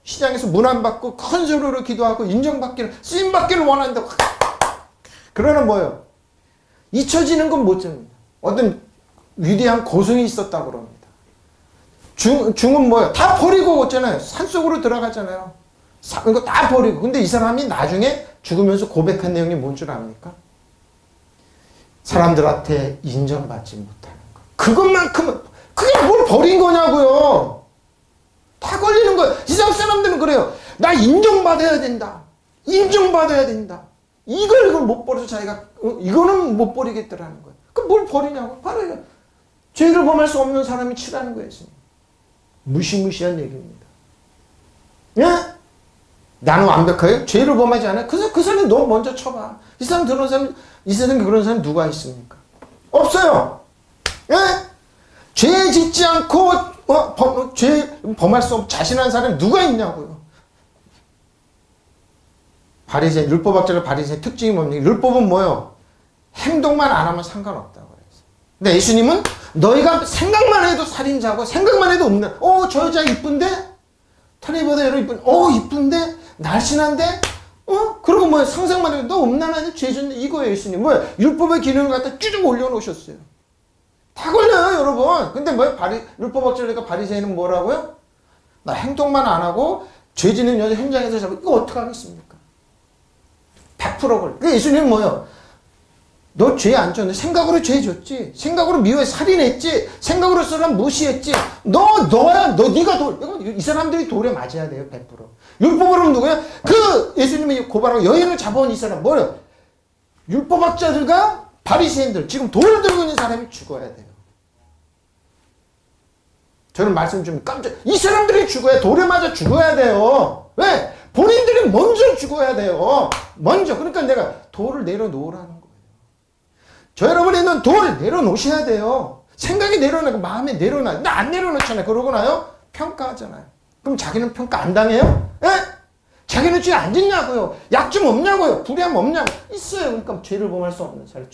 A: 시장에서 문 안 받고 큰 소리로 기도하고 인정받기를 쓰임받기를 원한다고. 그러나 뭐예요? 잊혀지는 건 못 잡니다. 어떤 위대한 고승이 있었다고 그럽니다. 중은 뭐예요? 다 버리고 있잖아요. 산속으로 들어가잖아요. 이거 다 버리고. 근데 이 사람이 나중에 죽으면서 고백한 내용이 뭔 줄 압니까? 사람들한테 인정받지 못하는 거. 그것만큼은 그게 뭘 버린 거냐고요. 다 걸리는 거예요. 세상 사람들은 그래요. 나 인정받아야 된다. 인정받아야 된다. 이걸 못 버려서 자기가 이거는 못 버리겠더라는 거예요. 그럼 뭘 버리냐고. 바로 이거. 죄를 범할 수 없는 사람이 치라는 거예요. 무시무시한 얘기입니다. 예? 나는 완벽해요? 죄를 범하지 않아요? 그 사람 너 먼저 쳐봐. 이 사람 그런 사람, 이 세상에 그런 사람 누가 있습니까? 없어요. 예? 죄 짓지 않고 죄 범할 수 없고 자신한 사람이 누가 있냐고요. 바리새인, 율법학자의 바리새인 특징이 뭡니까? 율법은 뭐요? 행동만 안 하면 상관없다고 그랬어요. 근데 예수님은 너희가 생각만 해도 살인자고 생각만 해도 없는 저 여자 이쁜데? 텔레비보다 여러 이쁜 이쁜데? 날씬한데? 그리고 뭐 상상만 해도 너 음란하네? 죄졌네? 이거예요 예수님. 뭐야? 율법의 기능을 갖다 쭉 올려놓으셨어요. 다 걸려요 여러분. 근데 뭐야? 율법학자니까 바리새인은 뭐라고요? 나 행동만 안 하고 죄 짓는 여자 현장에서 잡고 이거 어떡하겠습니까? 100% 걸려. 그러니까 예수님은 뭐예요? 너 죄 안 졌네. 생각으로 죄 졌지. 생각으로 미워해 살인했지. 생각으로 사람 무시했지. 네가 돌. 이 사람들이 돌에 맞아야 돼요. 100%. 율법으로는 누구야? 그 예수님이 고발하고 여인을 잡아온 이 사람 뭐예요? 율법학자들과 바리새인들 지금 돌을 들고 있는 사람이 죽어야 돼요. 저는 말씀 좀 이 사람들이 죽어야 돌에 맞아 죽어야 돼요. 왜? 본인들이 먼저 죽어야 돼요. 먼저. 그러니까 내가 돌을 내려놓으라는 거예요. 저 여러분에는 돌을 내려놓으셔야 돼요. 생각이 내려놓고 마음에 내려놔요. 나 안 내려놓잖아요. 그러고 나요? 평가하잖아요. 그럼 자기는 평가 안 당해요? 예? 자기는 죄 안 짓냐고요? 약 좀 없냐고요? 불의함 없냐고? 있어요. 그러니까 죄를 범할 수 없는 사람.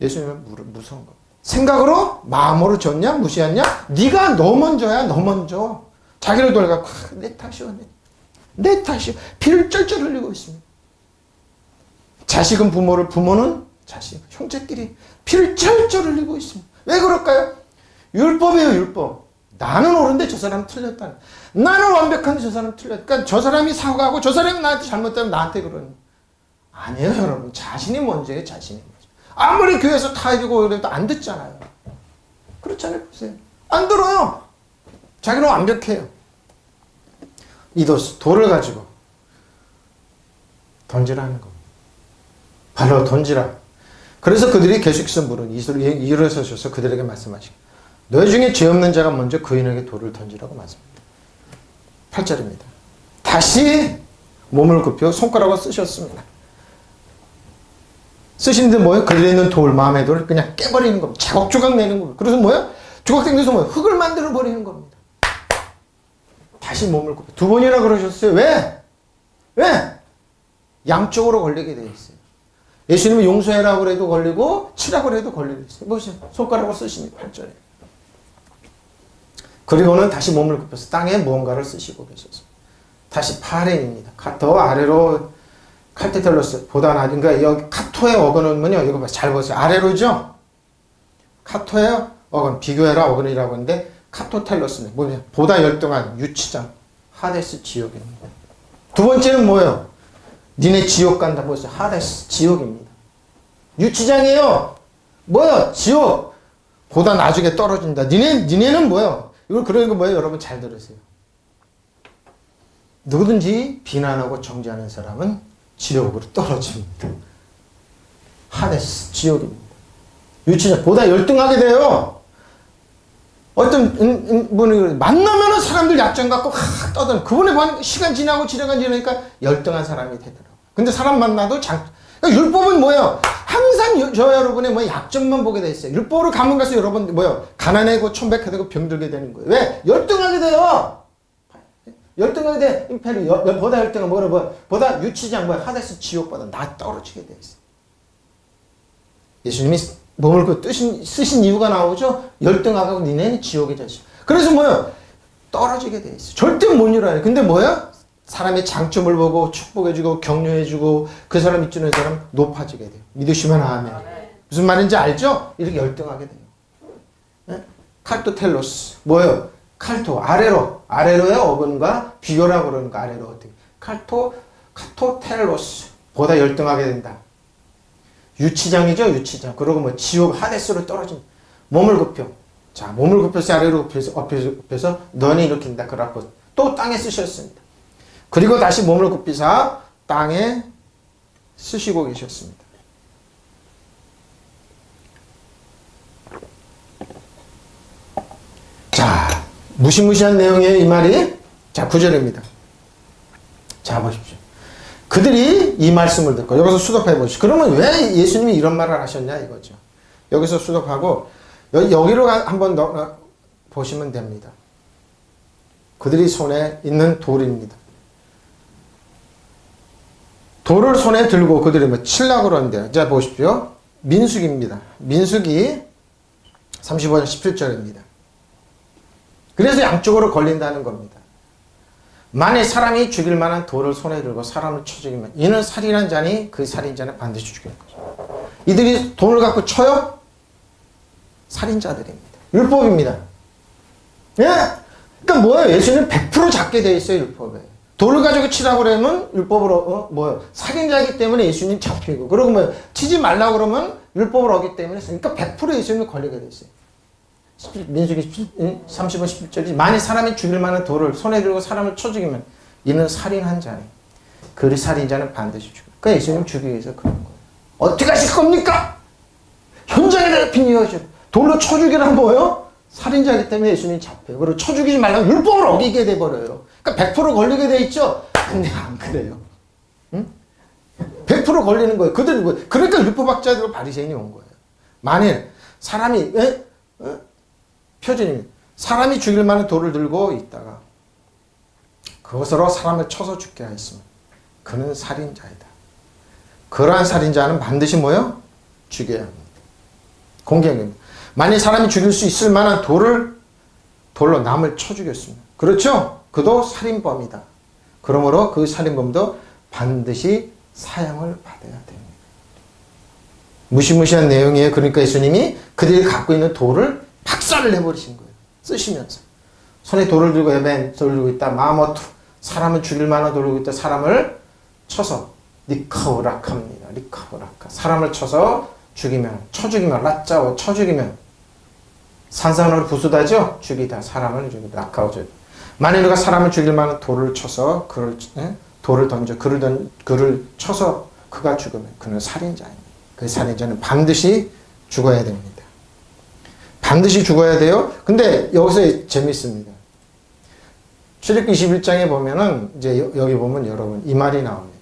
A: 예수님은 무서운 거. 생각으로 마음으로 졌냐? 무시했냐? 네가 너 먼저야. 너 먼저. 자기를 돌아가고 내 탓이오. 내 탓이오. 피를 쩔쩔 흘리고 있습니다. 자식은 부모는 자식, 형제끼리 피를 쩔쩔 흘리고 있습니다. 왜 그럴까요? 율법이에요, 율법. 나는 옳은데 저 사람은 틀렸다. 나는 완벽한데 저 사람은 틀렸다. 그러니까 저 사람이 사과하고 저 사람이 나한테 잘못되면 나한테 그러는. 아니에요, 여러분. 자신이 먼저예요, 자신이 먼저. 아무리 교회에서 다 해주고 그래도 안 듣잖아요. 그렇잖아요, 보세요. 안 들어요. 자기는 완벽해요. 돌을 가지고 던지라는 겁니다. 발로 던지라. 그래서 그들이 계속해서 물은 일어서셔서 그들에게 말씀하시고 너희 중에 죄 없는 자가 먼저 그인에게 돌을 던지라고 말씀합니다. 8절입니다. 다시 몸을 굽혀 손가락을 쓰셨습니다. 쓰시는데 뭐예요? 그들에 있는 돌, 마음의 돌을 그냥 깨버리는 겁니다. 조각조각 내는 겁니다. 그래서 뭐예요? 조각생겨서 뭐예요? 흙을 만들어 버리는 겁니다. 다시 몸을 굽혀. 2번이나 그러셨어요. 왜? 양쪽으로 걸리게 되어 있어요. 예수님은 용서해라고 해도 걸리고 치라고 해도 걸리고 있어요. 보세요. 손가락을 쓰십니다. 8절에. 그리고는 다시 몸을 굽혀서 땅에 무언가를 쓰시고 계셨습니다. 다시 파렌입니다. 더 아래로 칼테텔로스 보다 낮은 그러니까 여기 카토의 어근은요. 이거 잘 보세요. 아래로죠. 카토의 어근 비교해라 어근이라고 하는데 카토텔로스는 뭐냐? 보다 열등한 유치장 하데스 지옥입니다. 두 번째는 뭐예요? 니네 지옥 간다. 보세요. 하데스 지옥입니다. 유치장이에요. 뭐야? 지옥. 보다 나중에 떨어진다. 니네는 뭐예요? 이걸 그러는 거 뭐예요? 여러분 잘 들으세요. 누구든지 비난하고 정죄하는 사람은 지옥으로 떨어집니다. 하데스 지옥입니다. 유치장 보다 열등하게 돼요. 어떤 분이 만나면은 사람들 약점 갖고 떠드는 그분의 시간 지나니까 열등한 사람이 되더라고요. 근데 사람 만나도 그러니까 율법은 뭐예요? 항상 저 여러분의 뭐 약점만 보게 돼 있어요. 율법으로 가면 가서 여러분 뭐예요? 가난하고 천백하게 되고 병들게 되는 거예요. 왜? 열등하게 돼요. 열등하게 돼. 임페리 보다 열등한 보다 유치장 하데스 지옥보다 떨어지게 돼 있어요. 예수님이 몸을 쓰신 이유가 나오죠? 열등하고 니네는 지옥의 자식. 그래서 뭐예요? 떨어지게 돼 있어요. 절대 못 일어나요. 근데 뭐예요? 사람의 장점을 보고 축복해주고 격려해주고 그 사람 이끄는 사람 높아지게 돼요. 믿으시면 아멘. 무슨 말인지 알죠? 이렇게 열등하게 돼요. 네? 칼토텔로스 뭐예요? 칼토 아래로의 어근과 비교라고 그러는 거 아래로 어떻게 카토텔로스 보다 열등하게 된다. 유치장이죠, 유치장. 그리고 뭐 지옥 하데스로 떨어진 몸을 굽혀. 자, 몸을 굽혀서 아래로 굽혀서 너는 일으킨다. 그래갖고 또 땅에 쓰셨습니다. 그리고 다시 몸을 굽히사 땅에 쓰시고 계셨습니다. 자, 무시무시한 내용이에요, 이 말이. 자, 9절입니다. 자, 보십시오. 그들이 이 말씀을 듣고, 여기서 수독해 보십시오. 그러면 왜 예수님이 이런 말을 하셨냐, 이거죠. 여기서 수독하고, 여기로 한번 보시면 됩니다. 그들이 손에 있는 돌입니다. 돌을 손에 들고 그들이 뭐 치려고 그러는데, 자, 보십시오. 민수기입니다. 민수기 35장 17절입니다. 그래서 양쪽으로 걸린다는 겁니다. 만일 사람이 죽일 만한 돌을 손에 들고 사람을 쳐 죽이면 이는 살인한 자니 그 살인자는 반드시 죽일 것이다. 이들이 돈을 갖고 쳐요? 살인자들입니다. 율법입니다. 예? 그러니까 뭐예요? 예수는 100% 잡게 되어 있어요, 율법에. 돌을 가지고 치라고 그러면 율법으로 뭐예요? 살인자이기 때문에 예수님 잡히고, 그리고 뭐 치지 말라고 그러면 율법을 어기 때문에, 그러니까 100% 예수님이 걸리게 돼 있어요. 민수기 30번 11절이 만일 사람이 죽일 만한 돌을 손에 들고 사람을 쳐 죽이면 이는 살인한 자니 그 살인자는 반드시 죽여. 그러니까 예수님 죽이기 위해서 그런 거예요. 어떻게 하실 겁니까? 현장에 빈이어져 돌로 쳐 죽이란 뭐예요? 살인자이기 때문에 예수님이 잡혀요. 그리고 쳐 죽이지 말라고 율법을 어기게 돼버려요. 그러니까 100% 걸리게 돼 있죠. 근데 안 그래요. 응? 100% 걸리는 거예요. 그들이 뭐, 그러니까 율법학자들과 바리새인이 온 거예요. 만일 사람이 표준입니다. 사람이 죽일 만한 돌을 들고 있다가 그것으로 사람을 쳐서 죽게 하였으면 그는 살인자이다. 그러한 살인자는 반드시 뭐요? 죽여야 합니다. 공경입니다. 만일 사람이 죽일 수 있을 만한 돌로 남을 쳐 죽였습니다. 그렇죠? 그도 살인범이다. 그러므로 그 살인범도 반드시 사형을 받아야 됩니다. 무시무시한 내용이에요. 그러니까 예수님이 그들이 갖고 있는 돌을 박살을 내버리신 거예요. 쓰시면서. 손에 돌을 들고 돌을 들고 있다. 마모투. 사람을 죽일 만한 돌을 들고 있다. 사람을 쳐서 리카우락합니다. 리카우락하. 사람을 쳐서 죽이면, 쳐 죽이면, 라짜오, 쳐 죽이면 산산어로 부수다죠? 죽이다. 사람을 죽이다. 라카우죠. 만일 누가 사람을 죽일 만한 돌을 쳐서 돌을 던져 그를 쳐서 그가 죽으면 그는 살인자입니다. 그 살인자는 반드시 죽어야 됩니다. 반드시 죽어야 돼요. 근데 여기서 재밌습니다. 출애굽기 21장에 보면은 이제 여기 보면 여러분 이 말이 나옵니다.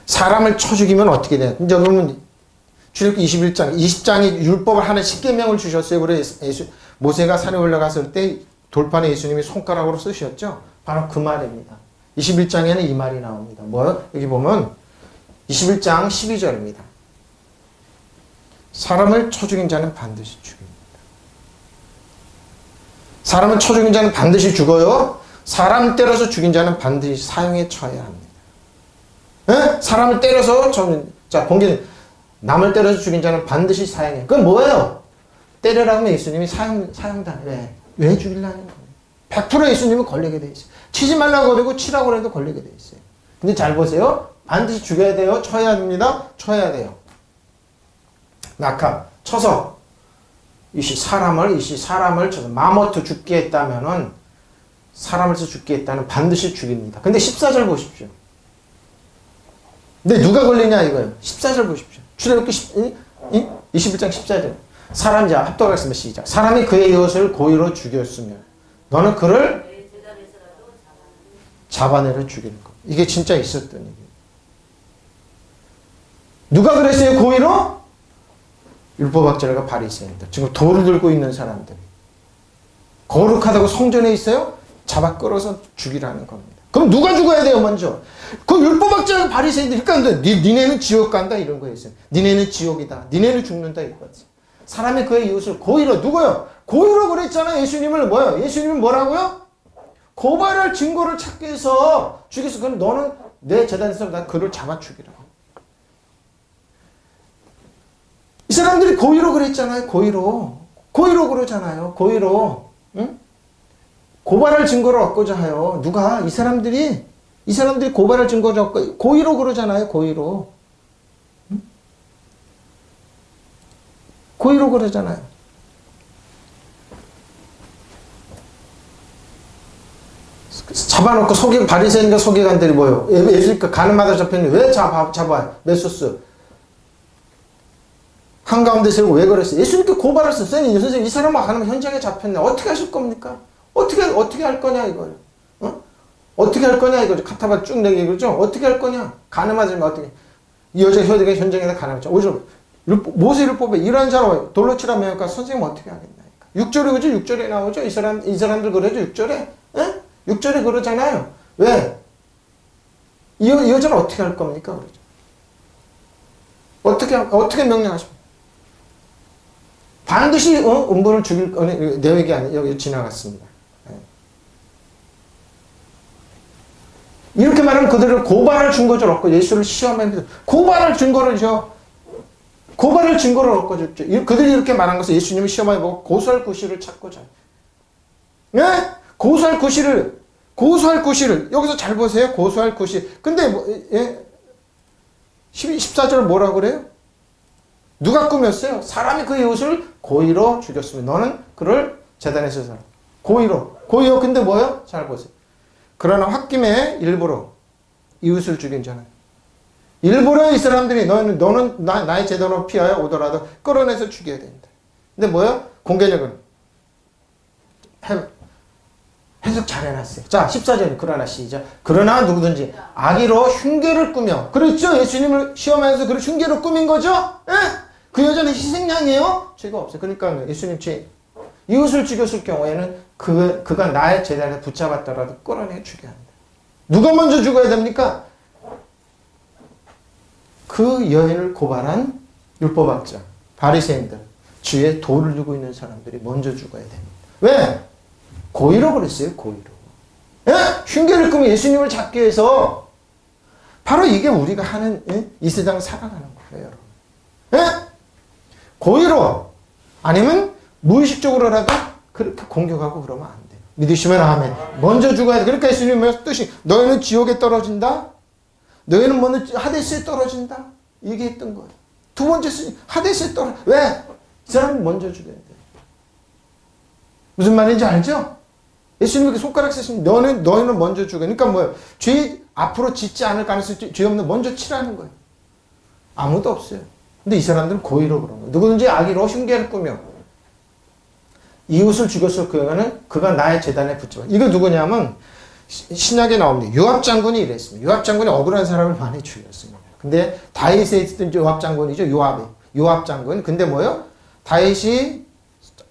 A: 사람을 쳐 죽이면 어떻게 돼요? 이제 그러면 출애굽기 21장, 20장이 율법을 하는 10계명을 주셨어요. 그래서 모세가 산에 올라갔을 때 돌판에 예수님이 손가락으로 쓰셨죠. 바로 그 말입니다. 21장에는 이 말이 나옵니다. 뭐요? 여기 보면 21장 12절입니다. 사람을 쳐 죽인 자는 반드시 죽입니다. 사람을 쳐 죽인 자는 반드시 죽어요. 사람 때려서 죽인 자는 반드시 사형에 처해야 합니다. 에? 사람을 때려서 자, 본계는 남을 때려서 죽인 자는 반드시 사형에. 그건 뭐예요? 때려라고 하면 예수님이 사형당. 왜 죽이려는 거예요? 100% 예수님은 걸리게 돼 있어요. 치지 말라고 그러고 치라고 해도 걸리게 돼 있어요. 근데 잘 보세요. 반드시 죽여야 돼요. 쳐야 됩니다. 쳐야 돼요. 낙하 쳐서 사람을 쳐서 마모트 죽게 했다면은 사람을 쳐 죽게 했다는 반드시 죽입니다. 근데 14절 보십시오. 근데 누가 걸리냐 이거예요. 14절 보십시오. 출애굽기 21장 14절. 사람이 합독하겠습니다. 시작. 사람이 그의 이웃을 고의로 죽였으면 너는 그를 잡아내려 죽이는 것. 이게 진짜 있었던 얘기예요. 누가 그랬어요? 고의로? 율법학자가 바리새인들. 지금 돌을 들고 있는 사람들. 거룩하다고 성전에 있어요? 잡아 끌어서 죽이라는 겁니다. 그럼 누가 죽어야 돼요, 먼저? 그 율법학자가 바리새인들. 그러니까 니네는 지옥 간다 이런 거였어요. 니네는 지옥이다. 니네는 죽는다 이거였어요. 사람이 그의 이웃을 고의로, 누구요? 고의로 그랬잖아요. 예수님을 뭐요? 예수님은 뭐라고요? 고발할 증거를 찾기 위해서 죽여서 그럼 너는 내 재단에서 난 그를 잡아 죽이라고. 이 사람들이 고의로 그랬잖아요. 고의로 그러잖아요. 고의로. 응? 고발할 증거를 얻고자 하여. 누가? 이 사람들이 고발할 증거를 얻고 고의로 그러잖아요. 고의로. 응? 고의로 그러잖아요. 잡아놓고 바리새인과 서기관들이 뭐예요? 예수님께 가늠하다 잡혔는데 왜 잡아요? 메소스. 한가운데 세우고 왜 그랬어요? 예수님께 고발했어요. 선생님 이 사람은 가늠 현장에 잡혔네. 어떻게 하실 겁니까? 어떻게 할 거냐 이거예요. 어? 어떻게 할 거냐 이거죠. 카타바 쭉 내기 그러죠. 어떻게 할 거냐? 가늠하자면 어떻게? 이 여자 효대가 현장에서 가늠했죠. 오히려 모세를 뽑아 이런 사람 돌로 치라 매니까 선생님 어떻게 하겠나니까. 6절에 그죠? 6절에 나오죠. 이 사람들 그러죠. 6절에. 에? 6절에 그러잖아요. 왜? 이 여자는 어떻게 할 겁니까? 그러죠. 어떻게 명령하십니까? 반드시 음부를 죽일 내 얘기 아니에요. 여기 지나갔습니다. 이렇게 말하면 그들을 고발할 증거를 얻고 예수를 시험합니다. 고발할 증거를 얻고 줬죠. 그들이 이렇게 말한 것은 예수님을 시험해보고 고소할 구실을 찾고자. 네? 고소할 구실을 여기서 잘 보세요. 고소할 구실. 근데 14절 뭐라 그래요? 누가 꾸몄어요? 사람이 그 이웃을 고의로 죽였습니다. 너는 그를 재단에서 살아. 고의요. 근데 뭐요? 잘 보세요. 그러나 홧김에 일부러 이웃을 죽인 자는 일부러 이 사람들이 너는 나의 재단으로 피하여 오더라도 끌어내서 죽여야 된다. 근데 뭐요? 공개적은 해석 잘 해놨어요. 자, 14절 그러나 시작. 그러나 누구든지 악의로 흉계를 꾸며 그렇죠? 예수님을 시험하면서 그 흉계로 꾸민 거죠? 예? 그 여자는 희생양이에요? 죄가 없어요. 그러니까 예수님 이웃을 죽였을 경우에는 그가 나의 재단에 붙잡았더라도 끌어내 죽여야 한다. 누가 먼저 죽어야 됩니까? 그 여인을 고발한 율법학자, 바리새인들, 주위에 돌을 두고 있는 사람들이 먼저 죽어야 됩니다. 왜? 고의로 그랬어요. 고의로. 예? 흉계를 꾸며 예수님을 잡기 위해서 바로 이게 우리가 하는 이 세상을 살아가는 거예요. 여러분. 예? 고의로 아니면 무의식적으로라도 그렇게 공격하고 그러면 안 돼요. 믿으시면 아멘. 먼저 죽어야 돼. 그러니까 예수님의 뜻이 너희는 지옥에 떨어진다. 너희는 먼저 하데스에 떨어진다. 얘기했던 거예요. 두 번째 하데스에 떨어져. 왜? 이 사람은 먼저 죽여야 돼. 무슨 말인지 알죠? 예수님이 손가락 쓰시면 너희는 먼저 죽어. 그러니까 뭐예요? 죄 앞으로 짓지 않을 가능성이 죄 없는 먼저 치라는 거예요. 아무도 없어요. 근데 이 사람들은 고의로 그런 거예요. 누구든지 악의로 흉계를 꾸며 이웃을 죽였을 그는 그가 나의 재단에 붙잡아. 이거 누구냐면 신약에 나옵니다. 요압 장군이 이랬습니다. 요압 장군이 억울한 사람을 많이 죽였습니다. 근데 다윗에 있던 요압 장군이죠. 요압 장군. 근데 뭐요? 다윗이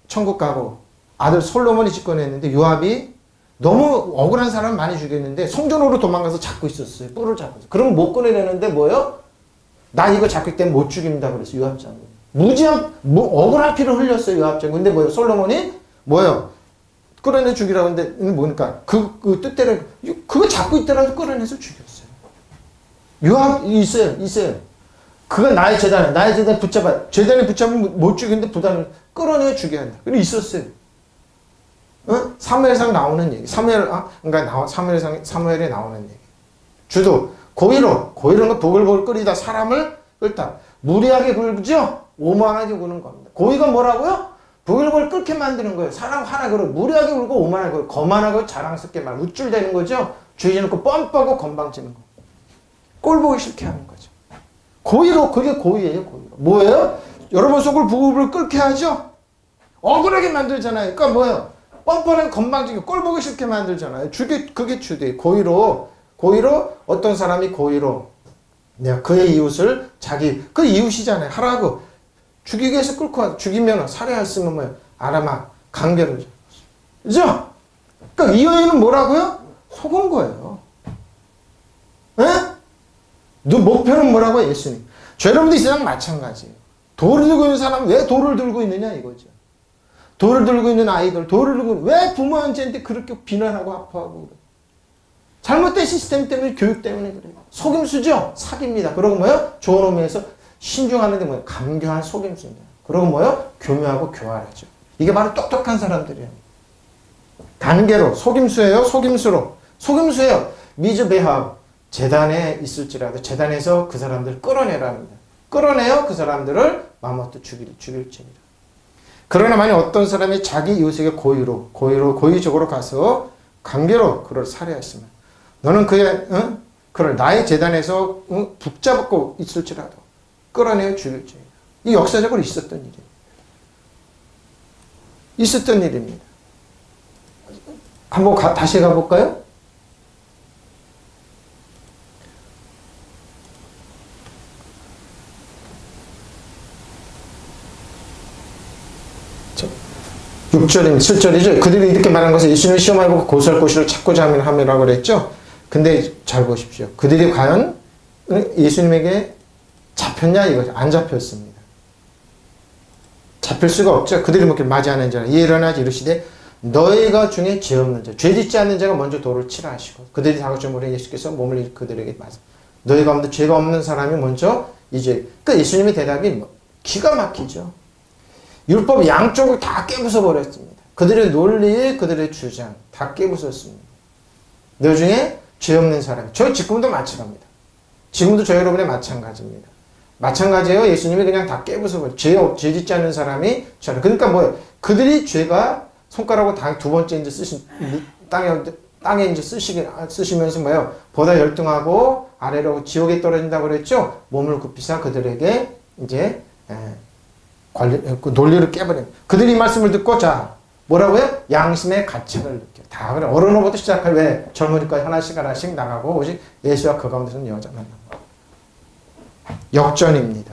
A: 천국 가고 아들 솔로몬이 집권했는데 요압이 너무 억울한 사람을 많이 죽였는데 성전으로 도망가서 잡고 있었어요. 뿔을 잡고 있어요. 그러면 못 꺼내려는데 뭐요? 나 이거 잡기 때문에 못 죽입니다. 그래서 요압 장군. 무지한 억울한 피를 흘렸어요. 요압 장군. 근데 뭐요? 솔로몬이 뭐요? 끌어내 죽이라고 하는데 뭐니까 그 뜻대로 그거 잡고 있더라도 끌어내서 죽였어요. 요압 있어요. 그가 나의 재단에 붙잡아. 재단에 붙잡으면 못 죽이는데 부단을 끌어내 죽여야 한다. 그래 있었어요. 사무엘상 나오는 얘기. 사무엘에 나오는 얘기. 주도 고의로 보글보글 끓이다 사람을 끓다. 무리하게 굴죠? 오만하게 구는 겁니다. 고의가 뭐라고요? 보글보글 끓게 만드는 거예요. 사람 하나 무리하게 굴고 오만하게 굴고 거만하고 자랑스럽게 말 우쭐대는 거죠. 주의 놓고 뻔뻔하고 건방지는 거. 꼴 보기 싫게 하는 거죠. 고의로 그게 고의예요. 고의로. 뭐예요? 여러분 속을 부글부글 끓게 하죠? 억울하게 만들잖아요. 그러니까 뭐예요? 뻔뻔하게 건방지게 꼴 보기 싫게 만들잖아요. 그게 주대. 고의로 어떤 사람이 고의로 내가 그의 이웃을 그 이웃이잖아요. 하라고 죽이기 위해서 끌고 와. 죽이면 살해했으면 뭐예요? 아라마 강변을. 그죠? 그러니까 이 여인은 뭐라고요? 속은 거예요. 에? 목표는 뭐라고요? 예수님. 여러분도 이 세상 마찬가지예요. 돌을 들고 있는 사람은 왜 돌을 들고 있느냐 이거죠. 돌을 들고 있는 아이들, 왜 부모한테 그렇게 비난하고 아파하고 그래? 잘못된 시스템 때문에, 교육 때문에 그래요. 속임수죠? 사기입니다. 그러고 뭐요? 좋은 의미에서 신중하는데 뭐예요? 감교한 속임수입니다. 그러고 뭐요? 교묘하고 교활하죠. 이게 바로 똑똑한 사람들이에요. 단계로, 속임수예요? 속임수예요. 미즈베합. 재단에 있을지라도 재단에서 그 사람들을 끌어내랍니다. 끌어내요? 그 사람들을 마모트 죽일지니라. 그러나 만약 어떤 사람이 자기 이웃에게 고의적으로 가서 강제로 그를 살해했으면 너는 그를 나의 재단에서 붙잡고 있을지라도 끌어내어 죽일지어다. 이 역사적으로 있었던 일입니다. 있었던 일입니다. 한번 다시 가볼까요? 자, 6절입니다. 7절이죠. 그들이 이렇게 말한 것은 예수님을 시험하고 고소할 곳을 찾고자 함이라고 그랬죠. 근데 잘 보십시오. 그들이 과연 예수님에게 잡혔냐 이거죠. 안 잡혔습니다. 잡힐 수가 없죠. 그들이 묻기를 맞이하는 자라 일어나지 이르시되 너희가 중에 죄 없는 자, 죄 짓지 않는 자가 먼저 돌을 치라 하시고 그들이 다가오자 물에 예수께서 몸을 그들에게 맞아. 너희가 없는 죄가 없는 사람이 먼저 이제 그 예수님의 대답이 기가 막히죠. 율법 양쪽을 다 깨부숴 버렸습니다. 그들의 논리, 그들의 주장 다 깨부쉈습니다. 너 중에 죄 없는 사람, 저 지금도 마찬가지입니다. 지금도 저 여러분의 마찬가지입니다. 마찬가지예요. 예수님이 그냥 다 깨부숴버려. 죄 짓지 않는 사람이 저는. 그러니까 뭐예요? 그들이 죄가 손가락으로 두 번째 이제 땅에 이제 쓰시면서 뭐예요? 보다 열등하고 아래로 지옥에 떨어진다고 그랬죠? 몸을 굽히사 그들에게 이제 그 논리를 깨버려요. 그들이 이 말씀을 듣고 자 뭐라고요? 양심의 가책을 느껴. 다 그래. 어른으로부터 시작할 왜 젊은이까지 하나씩 나가고 오직 예수와 그 가운데서는 여자 만나고. 역전입니다.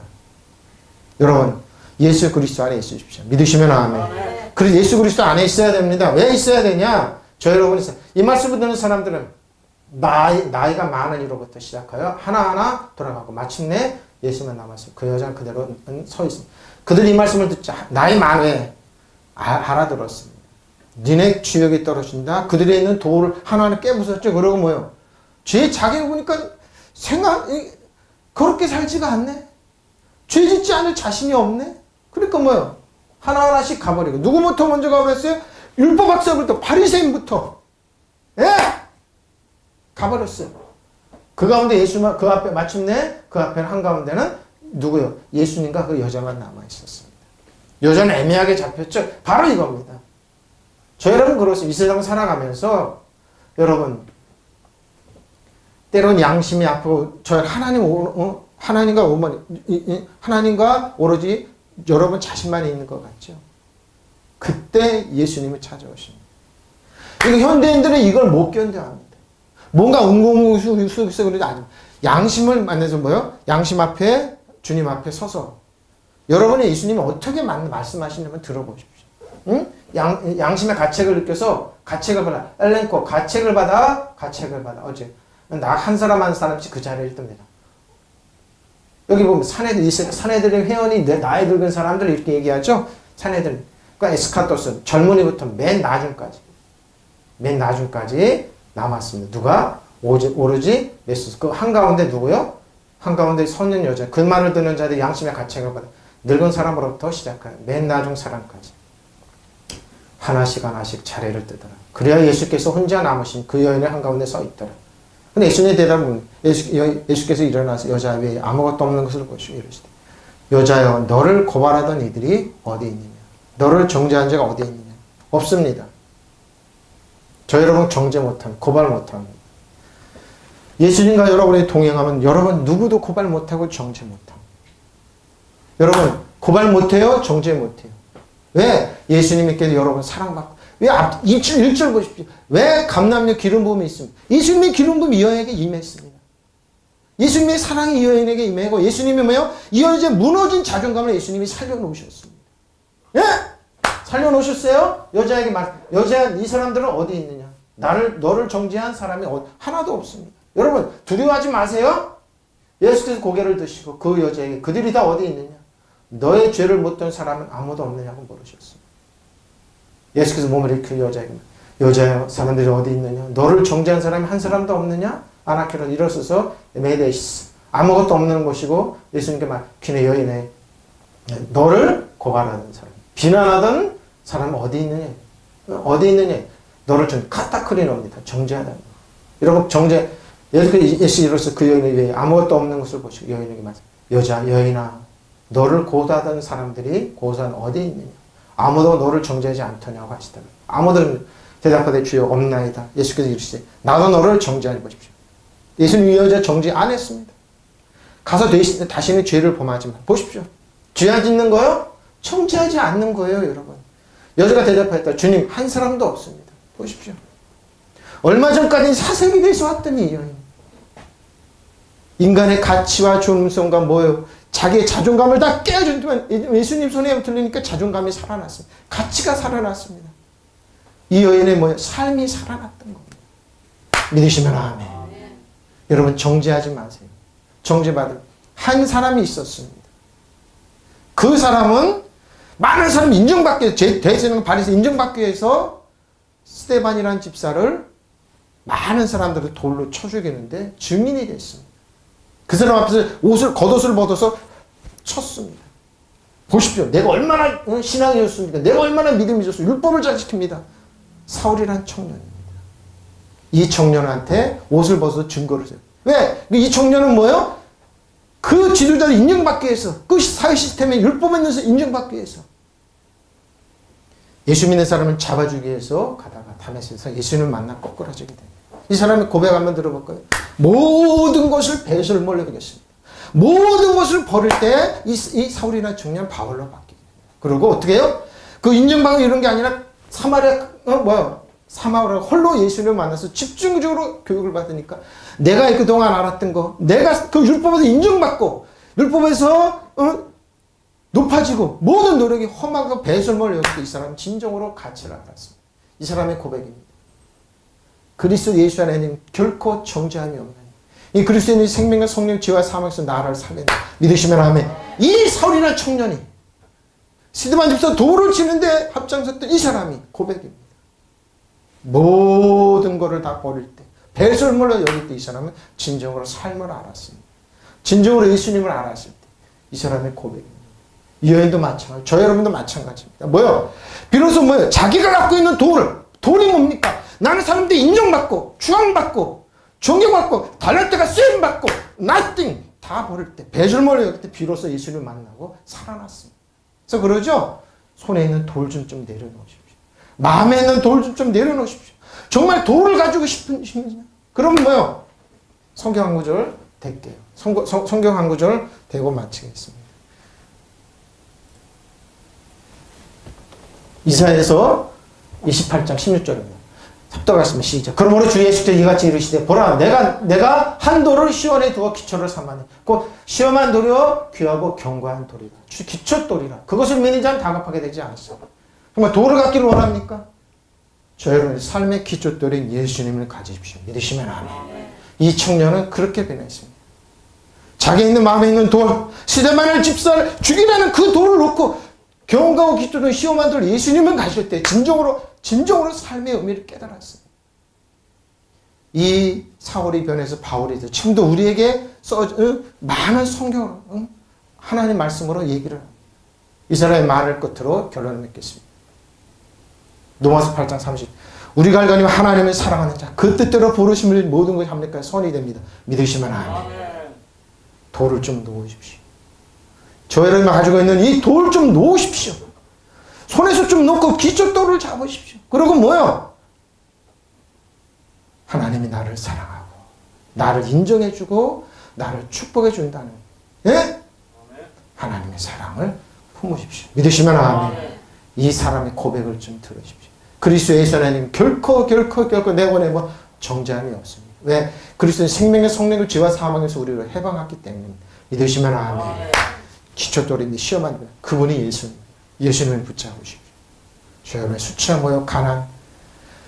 A: 여러분 예수 그리스도 안에 있으십시오. 믿으시면 아멘. 그래서 예수 그리스도 안에 있어야 됩니다. 왜 있어야 되냐? 저 여러분이 이 말씀을 듣는 사람들은 나이가 많은 이로부터 시작하여 하나하나 돌아가고 마침내 예수만 남았어요. 그 여자는 그대로 서 있습니다. 그들이 이 말씀을 듣자 나이 많에 알아들었습니다. 니네 주역이 떨어진다. 그들이 있는 돌을 하나하나 깨부쉈죠. 그러고 뭐요? 죄 자기를 보니까 그렇게 살지가 않네. 죄 짓지 않을 자신이 없네. 그러니까 뭐요? 하나하나씩 가버리고 누구부터 먼저 가버렸어요? 율법학자부터 바리새인부터 가버렸어요. 그 가운데 예수만 그 앞에 마침내 그 앞에 한가운데는 누구요? 예수님과 그 여자만 남아 있었습니다. 여자는 애매하게 잡혔죠. 바로 이겁니다. 저 여러분 그렇습니다. 이 세상 살아가면서 여러분 때론 양심이 아프고 저 하나님과 오로지 여러분 자신만 있는 것 같죠. 그때 예수님이 찾아오십니다. 그러니까 현대인들은 이걸 못 견뎌합니다. 뭔가 웅공수수수 그러지 않습니다. 양심을 만나서 뭐요? 양심 앞에 주님 앞에 서서 여러분의 예수님이 어떻게 말씀하시냐면 들어보십시오. 응? 양심의 가책을 느껴서 가책을 받아. 엘렌코 가책을 받아. 어제 나 한 사람씩 그 자리에 뜹니다. 여기 보면 사내들의 회원이 나이 늙은 사람들 이렇게 얘기하죠. 사내들. 그러니까 에스카토스 젊은이부터 맨 나중까지 남았습니다. 누가? 오로지 예수. 그 한가운데 누구요? 한가운데 서는 여자. 그 말을 듣는 자들이 양심의 가책을 받아. 늙은 사람으로부터 시작하여 맨 나중 사람까지. 하나씩 차례를 뜨더라. 그래야 예수께서 혼자 남으신 그 여인의 한가운데 서 있더라. 근데 예수님의 대답은 예수께서 일어나서 여자 위에 아무것도 없는 것을 보시고 이러시되 여자여 너를 고발하던 이들이 어디 있느냐? 너를 정죄한 자가 어디 있느냐? 없습니다. 저 여러분 정죄 못합니다. 고발 못합니다. 예수님과 여러분이 동행하면 여러분 누구도 고발 못하고 정죄 못합니다. 여러분 고발 못해요? 정죄 못해요. 왜? 예수님께서 여러분 사랑받고 왜 1절 보십시오. 왜 감람류 기름 부음이 있습니다. 예수님의 기름 부음이 이 여인에게 임했습니다. 예수님의 사랑이 이 여인에게 임하고 예수님이 뭐예요? 이 여인의 무너진 자존감을 예수님이 살려놓으셨습니다. 예? 살려놓으셨어요? 여자에게 여자 이 사람들은 어디 있느냐? 너를 정죄한 사람이 하나도 없습니다. 여러분 두려워하지 마세요. 예수께서 고개를 드시고 그 여자에게 그들이 다 어디 있느냐? 너의 죄를 묻던 사람은 아무도 없느냐고 물으셨습니다. 예수께서 몸을 일으켜 여자에게 여자여 사람들이 어디 있느냐? 너를 정죄한 사람이 한 사람도 없느냐? 아나케로 일어서서 메데시스 아무것도 없는 곳이고 예수님께 귀내 여인의 너를 고발하는 사람 비난하던 사람은 어디 있느냐? 어디 있느냐? 너를 카타크리노입니다. 정죄하다. 여러분 예수 일어서 그 여인의 외에 아무것도 없는 것을 보시고 여인에게 여인아 너를 고소하던 사람들이 고소한 어디 있느냐? 아무도 너를 정죄하지 않더냐고 하시더라. 아무도 대답하되 주여 없나이다. 예수께서 이르시되 나도 너를 정죄하니 보십시오. 예수님 이 여자 정죄 안 했습니다. 가서 다시는 죄를 범하지 마. 보십시오. 죄 안 짓는 거요? 정죄하지 않는 거예요, 여러분. 여자가 대답했다. 주님, 한 사람도 없습니다. 보십시오. 얼마 전까지 사색이 돼서 왔더니 이 여인. 인간의 가치와 존엄성과 뭐예요? 자기의 자존감을 다 깨어준다면 예수님 손에 들리니까 자존감이 살아났습니다. 가치가 살아났습니다. 이 여인의 뭐예요? 삶이 살아났던 겁니다. 믿으시면 아멘. 여러분 정죄하지 마세요. 정죄받을 한 사람이 있었습니다. 그 사람은 많은 사람이 인정받기 위해서 대제사장 바리새인 인정받기 위해서 스데반이라는 집사를 많은 사람들을 돌로 쳐 죽이는데 증인이 됐습니다. 그 사람 앞에서 겉옷을 벗어서 쳤습니다. 보십시오. 내가 얼마나 신앙이었습니까? 내가 얼마나 믿음이 있었어. 율법을 잘 지킵니다. 사울이란 청년입니다. 이 청년한테 옷을 벗어서 증거를 줘요. 왜? 이 청년은 뭐예요? 그 지도자를 인정받기 위해서, 그 사회 시스템의 율법에 있는 인정받기 위해서 예수 믿는 사람을 잡아주기 위해서 가다가 다메섹에서 예수님을 만나 거꾸라지게 됩니다. 이 사람의 고백 한번 들어볼까요? 모든 것을 배설물로 여겼습니다. 모든 것을 버릴 때 이 사울이나 청년 바울로 바뀌게 됩니다. 그리고 어떻게 해요? 그 인정받고 이런 게 아니라 사마리아 홀로 예수님을 만나서 집중적으로 교육을 받으니까 내가 그동안 알았던 거, 내가 그 율법에서 인정받고 율법에서 높아지고 모든 노력이 험하고 배설물을 여기고 이 사람은 진정으로 가치를 알았습니다. 이 사람의 고백입니다. 그리스도 예수 안에는 결코 정죄함이 없는 이 그리스도인의 생명과 성령 지혜와 사망에서 나를 살린다. 믿으시면 아멘. 이 사울이라는 청년이 스데반 집사 돌을 치는데 합장섰던 이 사람이 고백입니다. 모든 것을 다 버릴 때 배설물로 여길 때 이 사람은 진정으로 삶을 알았습니다. 진정으로 예수님을 알았을 때 이 사람의 고백입니다. 이 여인도 마찬가지, 저 여러분도 마찬가지입니다. 뭐요? 비로소 뭐요? 자기가 갖고 있는 돌이 뭡니까? 나는 사람들 인정받고 추앙받고 존경받고 달란트가 쓰임받고 nothing 다 버릴 때 배설물로 여길 때 비로소 예수님을 만나고 살아났습니다. 그래서 그러죠? 손에 있는 돌 좀 내려놓으십시오. 마음에 있는 돌 좀 내려놓으십시오. 정말 돌을 가지고 싶으시면 그러면 뭐요? 성경 한 구절 댈게요. 성경 한 구절 대고 마치겠습니다. 이사야서 28장 16절입니다. 합독하시면 시작. 그러므로 주 예수께서 이같이 이르시되 보라 내가 한 돌을 시온에 두어 기초를 삼았네. 곧 시험한 돌이요 귀하고 견고한 돌이라. 기초돌이라. 그것을 믿는 자는 다급하게 되지 않았어. 정말 돌을 갖기를 원합니까? 저 여러분의 삶의 기초돌인 예수님을 가지십시오. 믿으시면 아멘. 이 청년은 그렇게 변했습니다. 자기 있는 마음에 있는 돌, 스데반을 집사를 죽이라는 그 돌을 놓고 견고하고 기초돌인 시험한 돌 예수님을 가실 때 진정으로 삶의 의미를 깨달았습니다. 이 사울이 변해서 바울이 돼서 지금도 우리에게 많은 성경을 하나님 말씀으로 얘기를 합니다. 이 사람의 말을 끝으로 결론을 맺겠습니다. 로마서 8장 30 우리가 알거니와 하나님을 사랑하는 자 그 뜻대로 부르심을 모든 것이 합력하여 선이 됩니다. 믿으시면 아멘. 돌을 좀 놓으십시오. 저 여러분이 가지고 있는 이 돌 좀 놓으십시오. 손에서 좀 놓고 기초돌을 잡으십시오. 그리고 뭐요? 하나님이 나를 사랑하고 나를 인정해주고 나를 축복해준다는 예? 하나님의 사랑을 품으십시오. 믿으시면 아멘. 이 사람의 고백을 좀 들으십시오. 그리스도 예수 안에는 결코 내 번에 정죄함이 없습니다. 왜? 그리스도의 생명의 성령을 죄와 사망에서 우리를 해방했기 때문입니다. 믿으시면 아멘. 기초돌인데 시험한 분 그분이 예수님을 붙잡으십시오. 저 여러분의 수치와 모욕 가난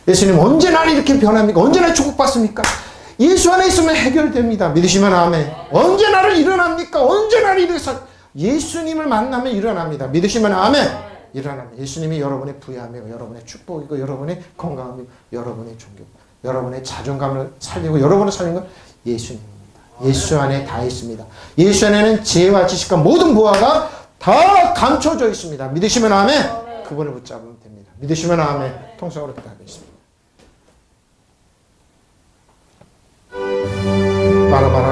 A: 예수님 언제 나를 이렇게 변합니까? 언제 나를 축복받습니까? 예수 안에 있으면 해결됩니다. 믿으시면 아멘. 언제 나를 일어납니까? 언제 나를 일어서 예수님을 만나면 일어납니다. 믿으시면 아멘. 일어납니다. 예수님이 여러분의 부여함이고 여러분의 축복이고 여러분의 건강함이고 여러분의 존경 여러분의 자존감을 살리고 여러분을 살리는 건 예수님입니다. 예수 안에 다 있습니다. 예수 안에는 지혜와 지식과 모든 보화가 다 감춰져 있습니다. 믿으시면 아멘. 그분을 붙잡으면 됩니다. 믿으시면 아멘. 통성으로 기도하겠습니다. 바라바라